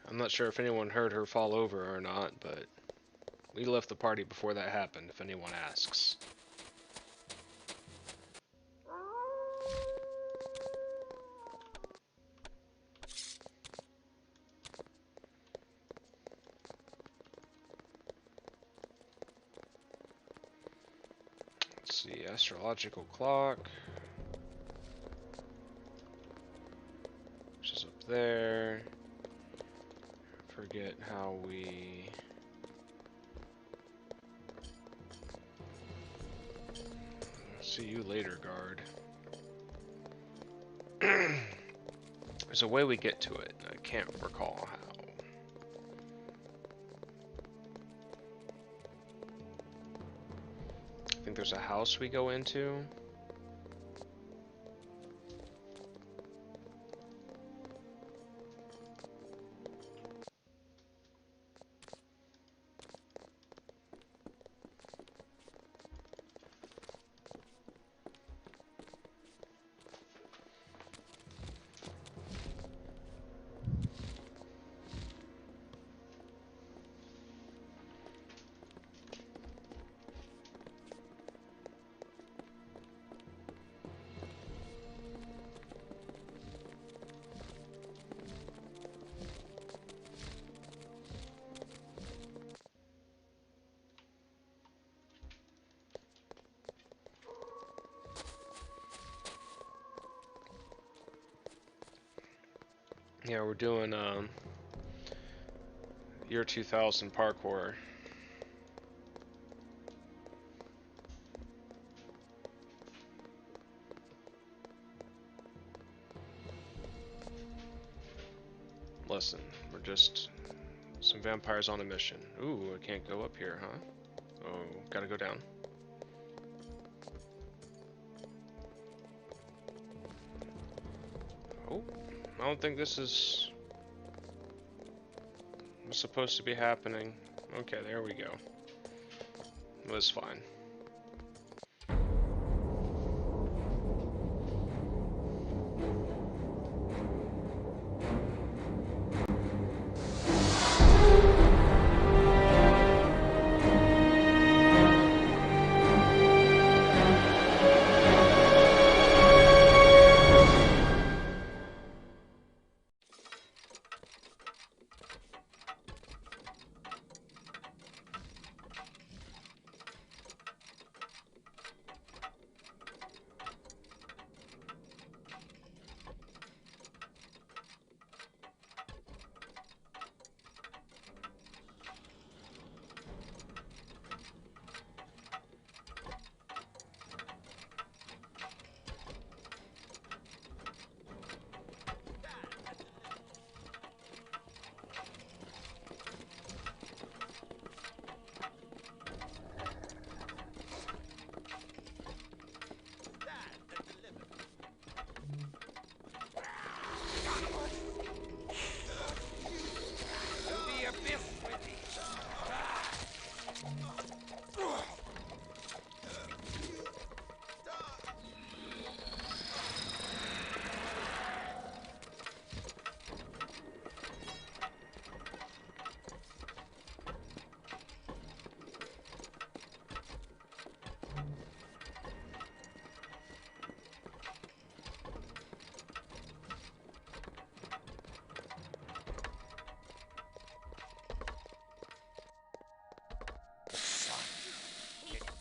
I'm not sure if anyone heard her fall over or not, but we left the party before that happened, if anyone asks. Let's see, astrological clock. Which is up there. Forget how we... See you later, guard. There's a way we get to it. I can't recall how. I think there's a house we go into. Yeah, we're doing year 2000 parkour. Listen, we're just some vampires on a mission. Ooh, I can't go up here, huh? Oh, gotta go down. Oh, I don't think this is what's supposed to be happening. Okay, there we go. It was fine.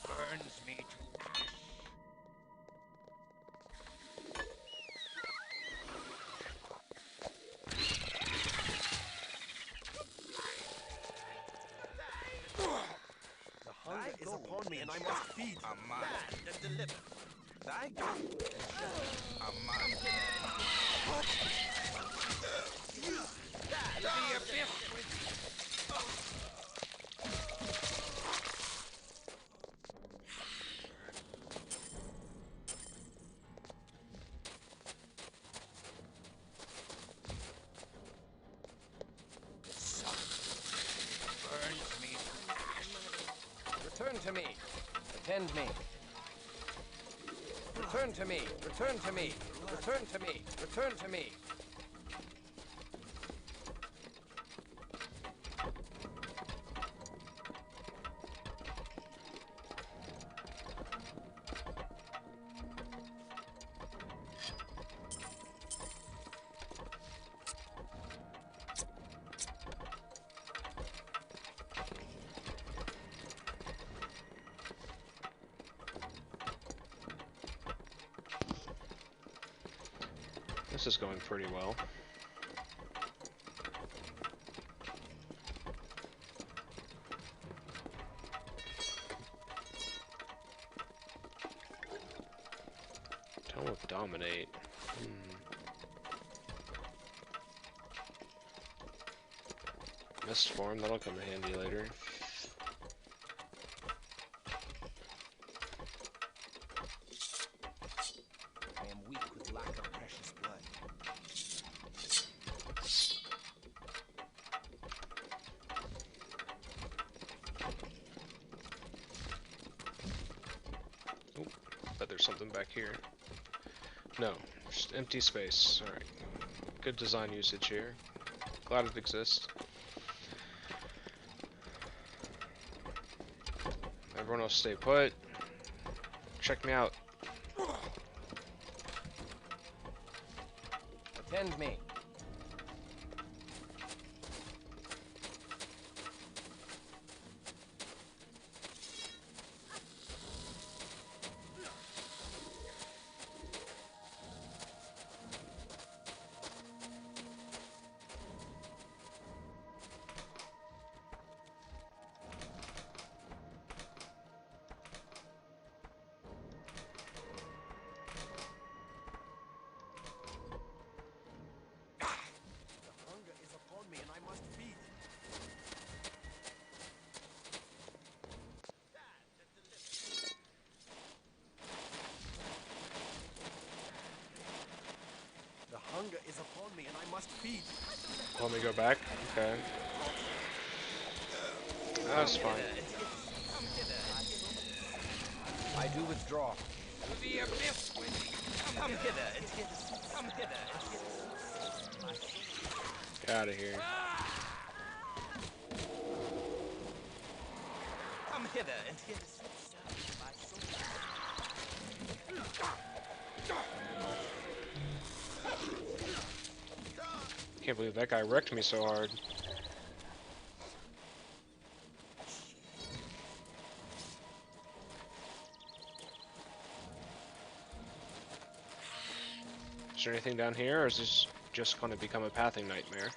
Burns me to ash. The hunger is upon me, and I must feed. Stand and deliver. Thy go. To the abyss with thee. Burns me to ash. Return to me. Attend me. Return to me. Return to me. Return to me. Return to me. This is going pretty well. Tone of dominate. Mist form, that'll come in handy later. I am weak with lack of precious blood. Oh, bet there's something back here. No, just empty space. Alright. Good design usage here. Glad it exists. Everyone else stay put. Check me out. Attend me. me and I must feed. Let me go back. Okay. That's fine. I do withdraw. To the abyss with thee. Come hither and get us. Come hither and get us. Get out of here. Come hither and get us. Can't believe that guy wrecked me so hard. Is there anything down here, or is this just going to become a pathing nightmare?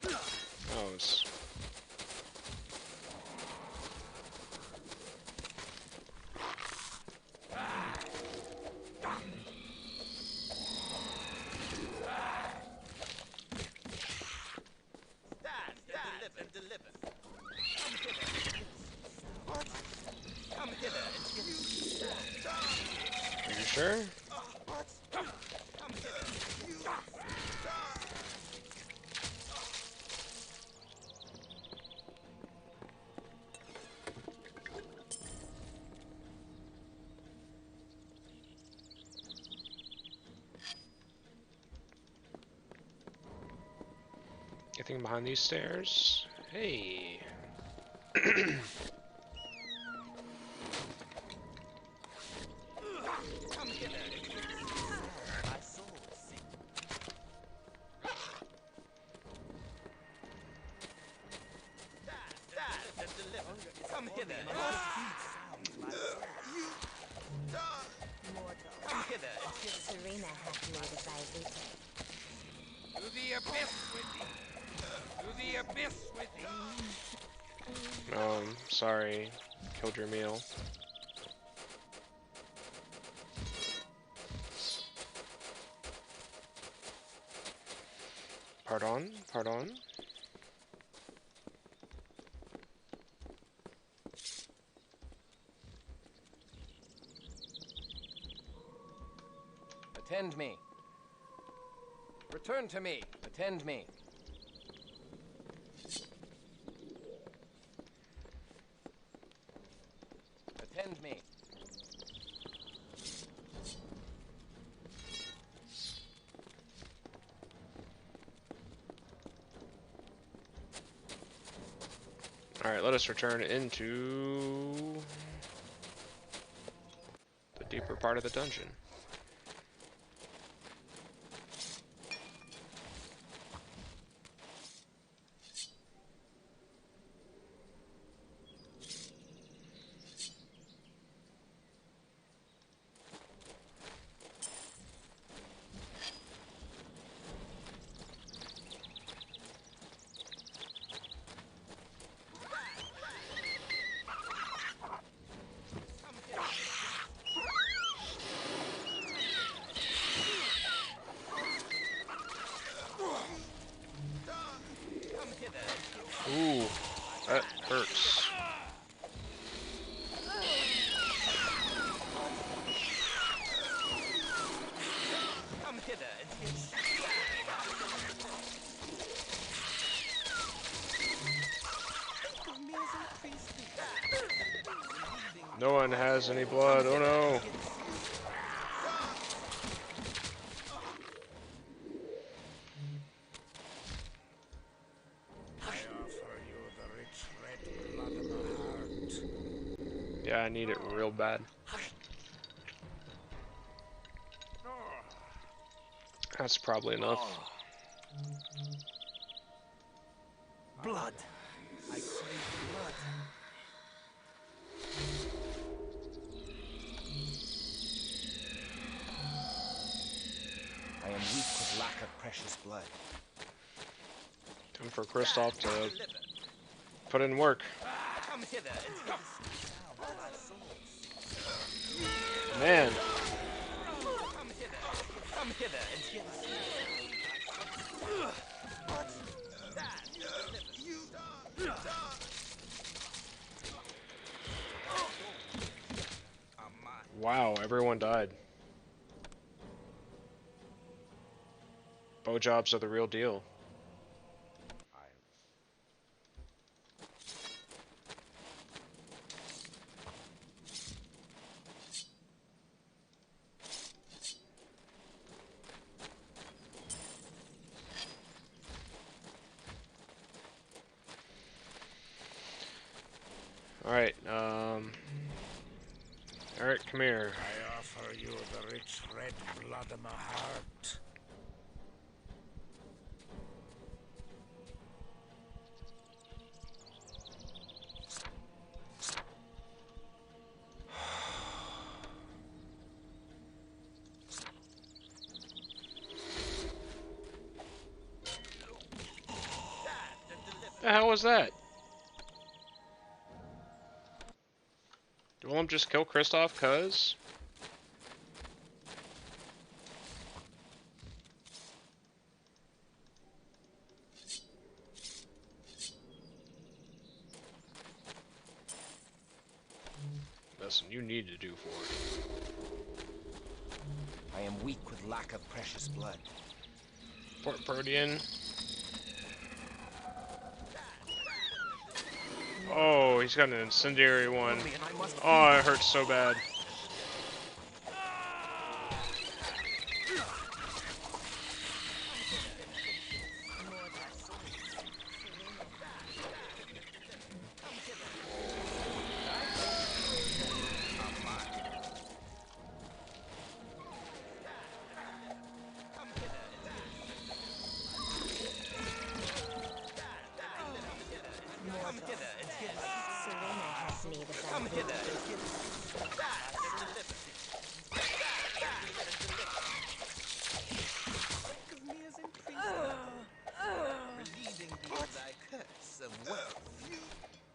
Oh, it's... Are you sure? Anything behind these stairs? Hey. Serena hath made a Zaibuto. To the abyss with thee. To the abyss with thee. Oh, sorry. Killed your meal. Pardon? Pardon? Attend me. Return to me. Attend me. Attend me. Alright, let us return into the deeper part of the dungeon. Ooh, that hurts. Come hither and No one has any blood, oh no. Yeah, I need it real bad. That's probably enough. Blood! I crave blood. I am weak with lack of precious blood. Time for Kristoff to put in work. come hither and Man. Come hither and get us. Wow, everyone died. Bow jobs are the real deal. Alright, Eric, come here. I offer you the rich red blood of my heart. The hell was that? Did Willem just kill Kristoff, cuz? Listen, you need to do for it. I am weak with lack of precious blood. Port Protean. Oh, he's got an incendiary one. Oh, it hurts so bad.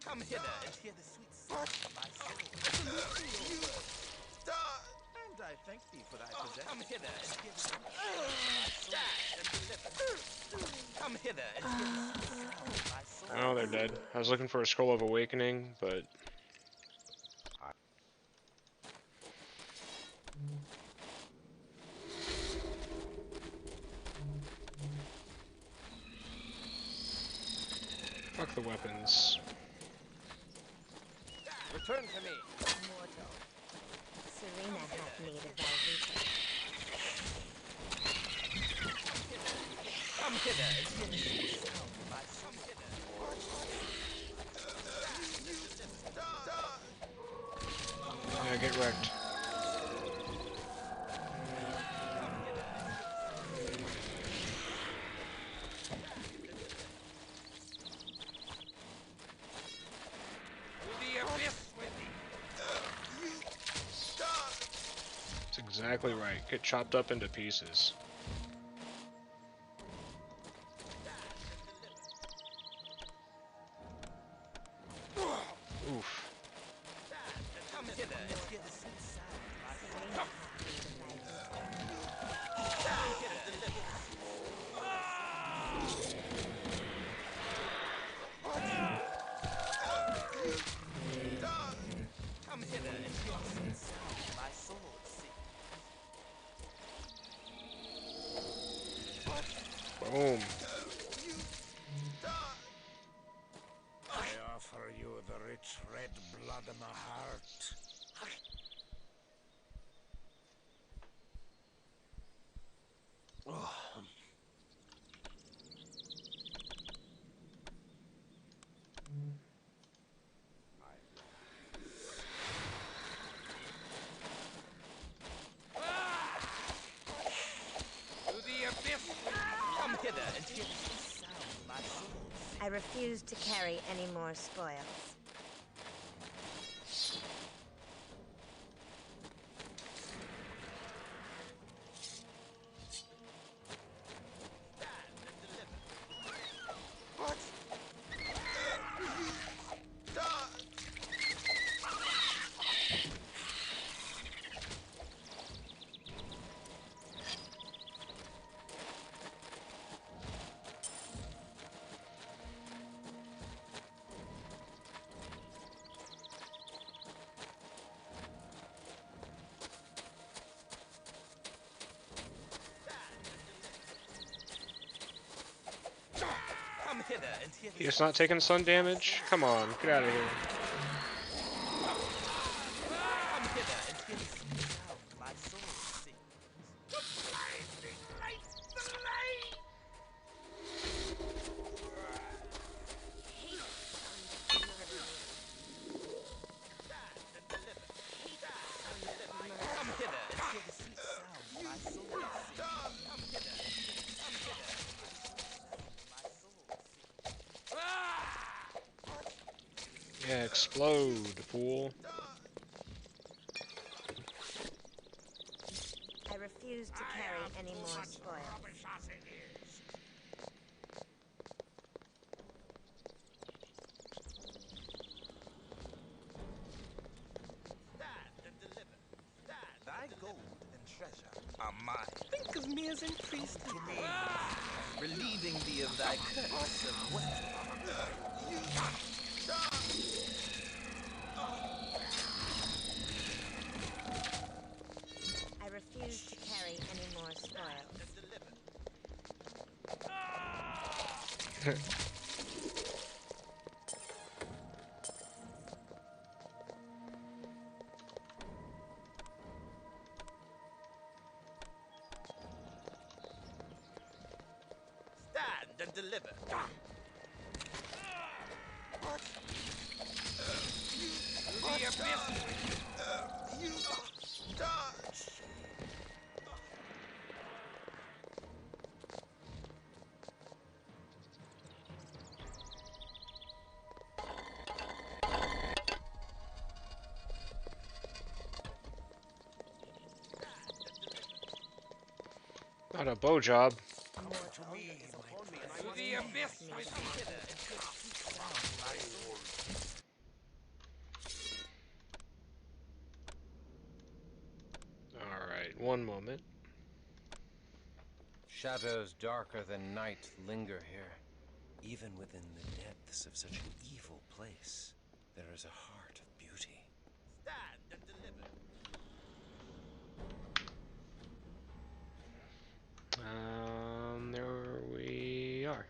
Come hither and hear the sweet sound of my soul. And I thank thee for thy possession. Come hither and hear the sweet sound of my soul. Come hither and hear the sweet sound of my soul. Oh, they're dead. I was looking for a Scroll of Awakening, but... Fuck the weapons. Return to me. Mortal. Serena hath need of thy reason. Come hither and hear the sweet sound of my soul. Yeah, get wrecked. That's exactly right. Get chopped up into pieces. Oof. Come hither and hear the sweet sound of my soul. Come hither and hear the sweet sound of my soul sing. Boom. I offer you the rich red blood of my heart. To the abyss! Come hither and hear the sweet sound of my soul. I refuse to carry any more spoils. He's not taking sun damage? Come on, get out of here. Come hither and hear the sweet sound my soul sings. Come hither and hear the sweet sound my soul sings. Come hither and hear the sweet sound my soul sings. Yeah, explode, fool. I refuse to carry any more spoils. Stand and deliver. Stand. Thy gold and treasure are mine. Think of me as in priestly days, relieving thee of thy curse of wet. I refuse to carry any more spoils. Stand and deliver. The abyss. You touch. Not a bow job. The abyss with hither and hear the sweet sound my soul sings. Alright, one moment. Shadows darker than night linger here. Even within the depths of such an evil place, there is a heart of beauty. Stand and deliver. There we are.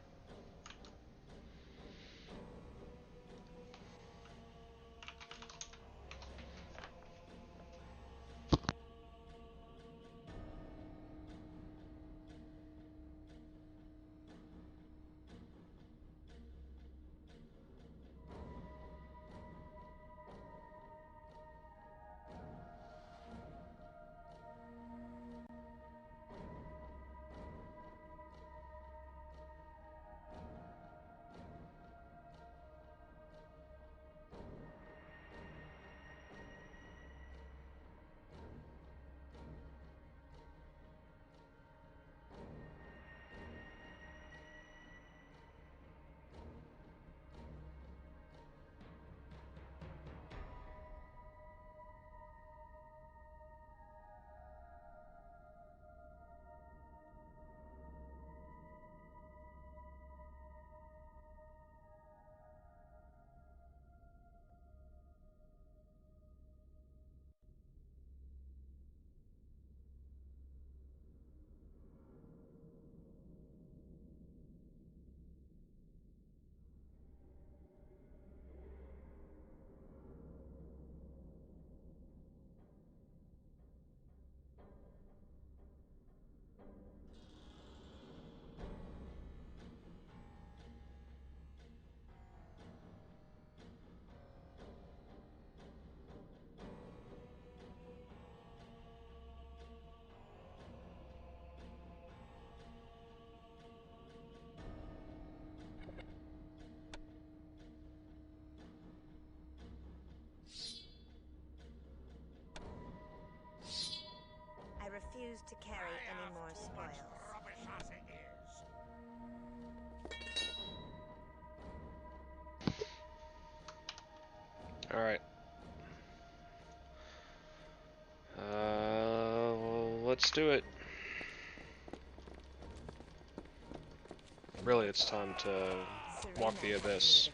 I refuse to carry any more spoils. Alright. Let's do it. Really, it's time to walk the abyss.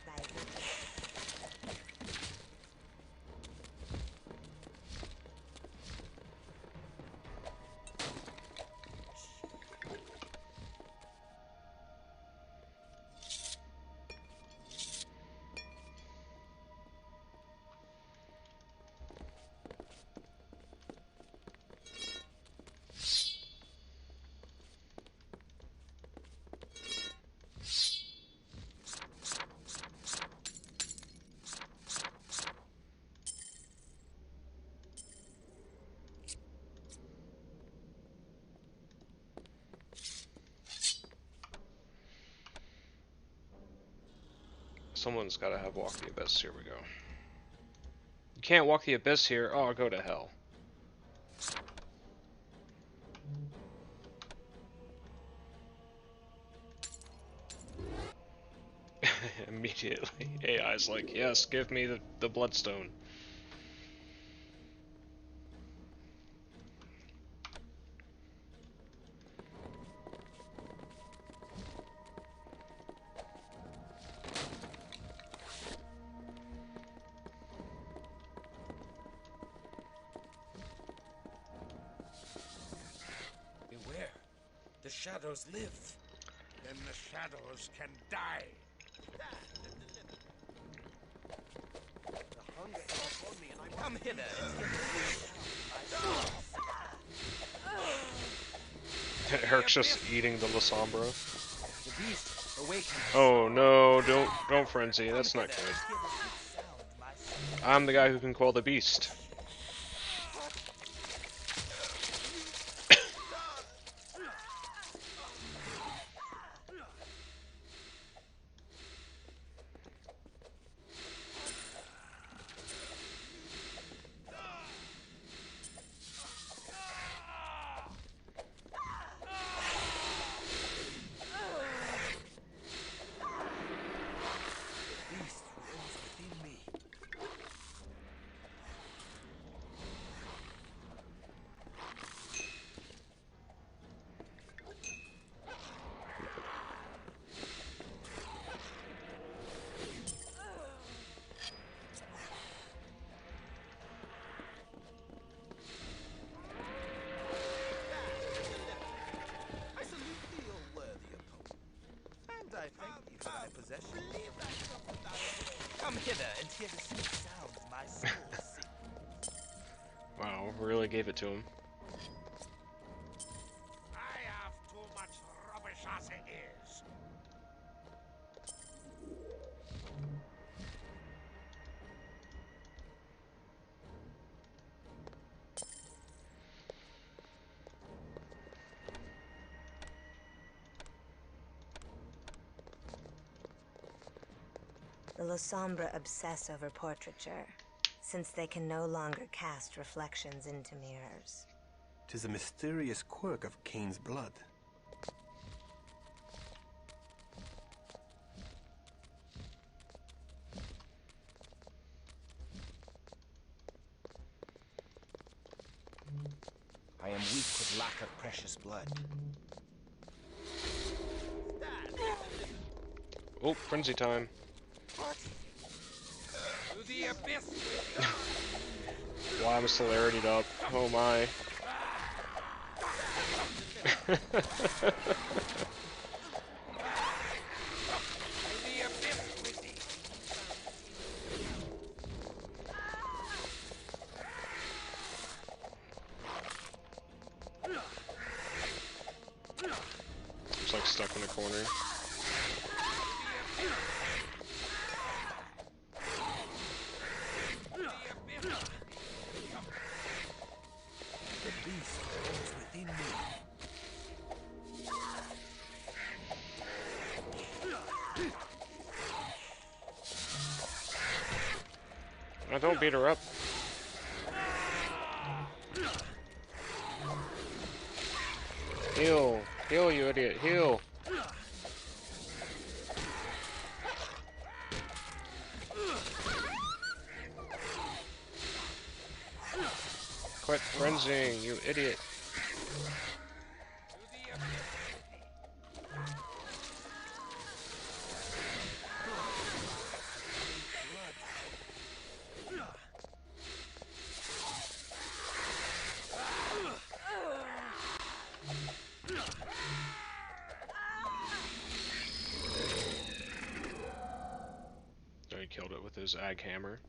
Someone's gotta have Walk the Abyss. Here we go. You can't walk the Abyss here. Oh, go to hell. Immediately, AI's like, yes, give me the Bloodstone. Beware. The shadows live. Then the shadows can die. The hunger is upon me, and I come hither and Eric's just eating the Lasombra. The beast awakens. Oh no, don't frenzy, that's not good. I'm the guy who can quell the beast. I thank thee for thy possession. Come hither and hear the sweet sounds my soul sings. Wow, really gave it to him. I have too much rubbish as it is. The Lasombra obsess over portraiture, since they can no longer cast reflections into mirrors. 'Tis a mysterious quirk of Cain's blood. I am weak with lack of precious blood. Oh, frenzy time. To the abyss with Wow, I'm celerity'd up. Oh my. It's like stuck in a corner. Oh, don't beat her up. Heal! Heal, you idiot! Heal! Quit frenzying, you idiot! He killed it with his ag hammer.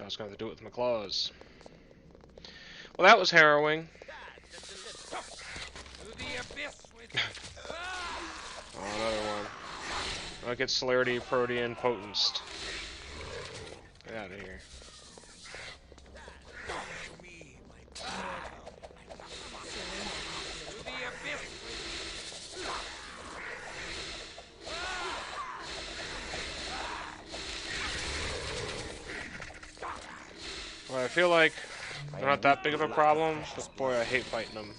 I was going to do it with my claws. Well, that was harrowing. Oh, another one. I'll get Celerity, Protean, Potenced. Get out of here. Well, I feel like they're not that big of a problem, but boy, I hate fighting them.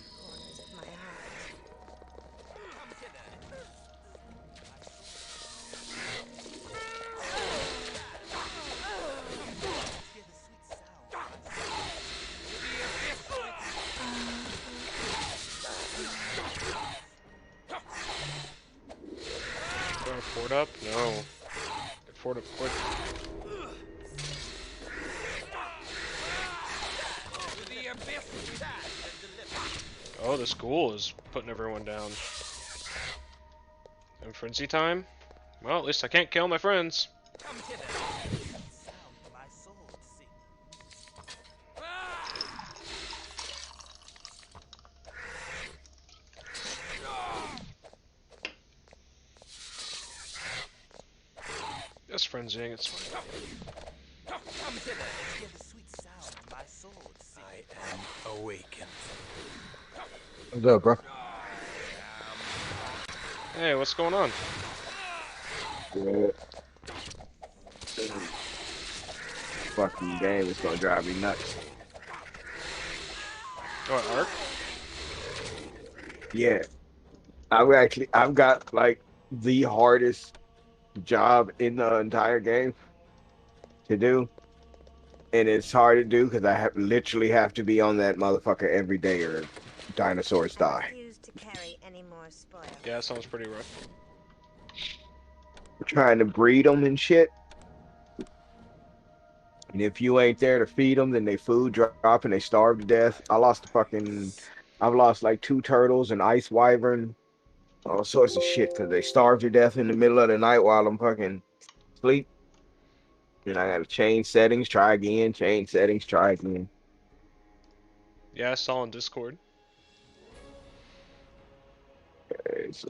Throw a fort up? No. Get fort up quick. Oh, this ghoul is putting everyone down. And frenzy time? Well, at least I can't kill my friends. Just frenzying, it's fine. I am awakened. What's up, bro? Hey, what's going on? Good. Fucking game is gonna drive me nuts. What, Ark? Yeah. I've got like the hardest job in the entire game to do. And it's hard to do because I literally have to be on that motherfucker every day or dinosaurs die. To carry any more spoil. Yeah, that sounds pretty rough. We're trying to breed them and shit. And if you ain't there to feed them, then they food drop and they starve to death. I've lost like 2 turtles, an ice wyvern, all sorts of shit because they starve to death in the middle of the night while I'm fucking asleep. And I gotta change settings, try again, change settings, try again. Yeah, I saw on Discord. It's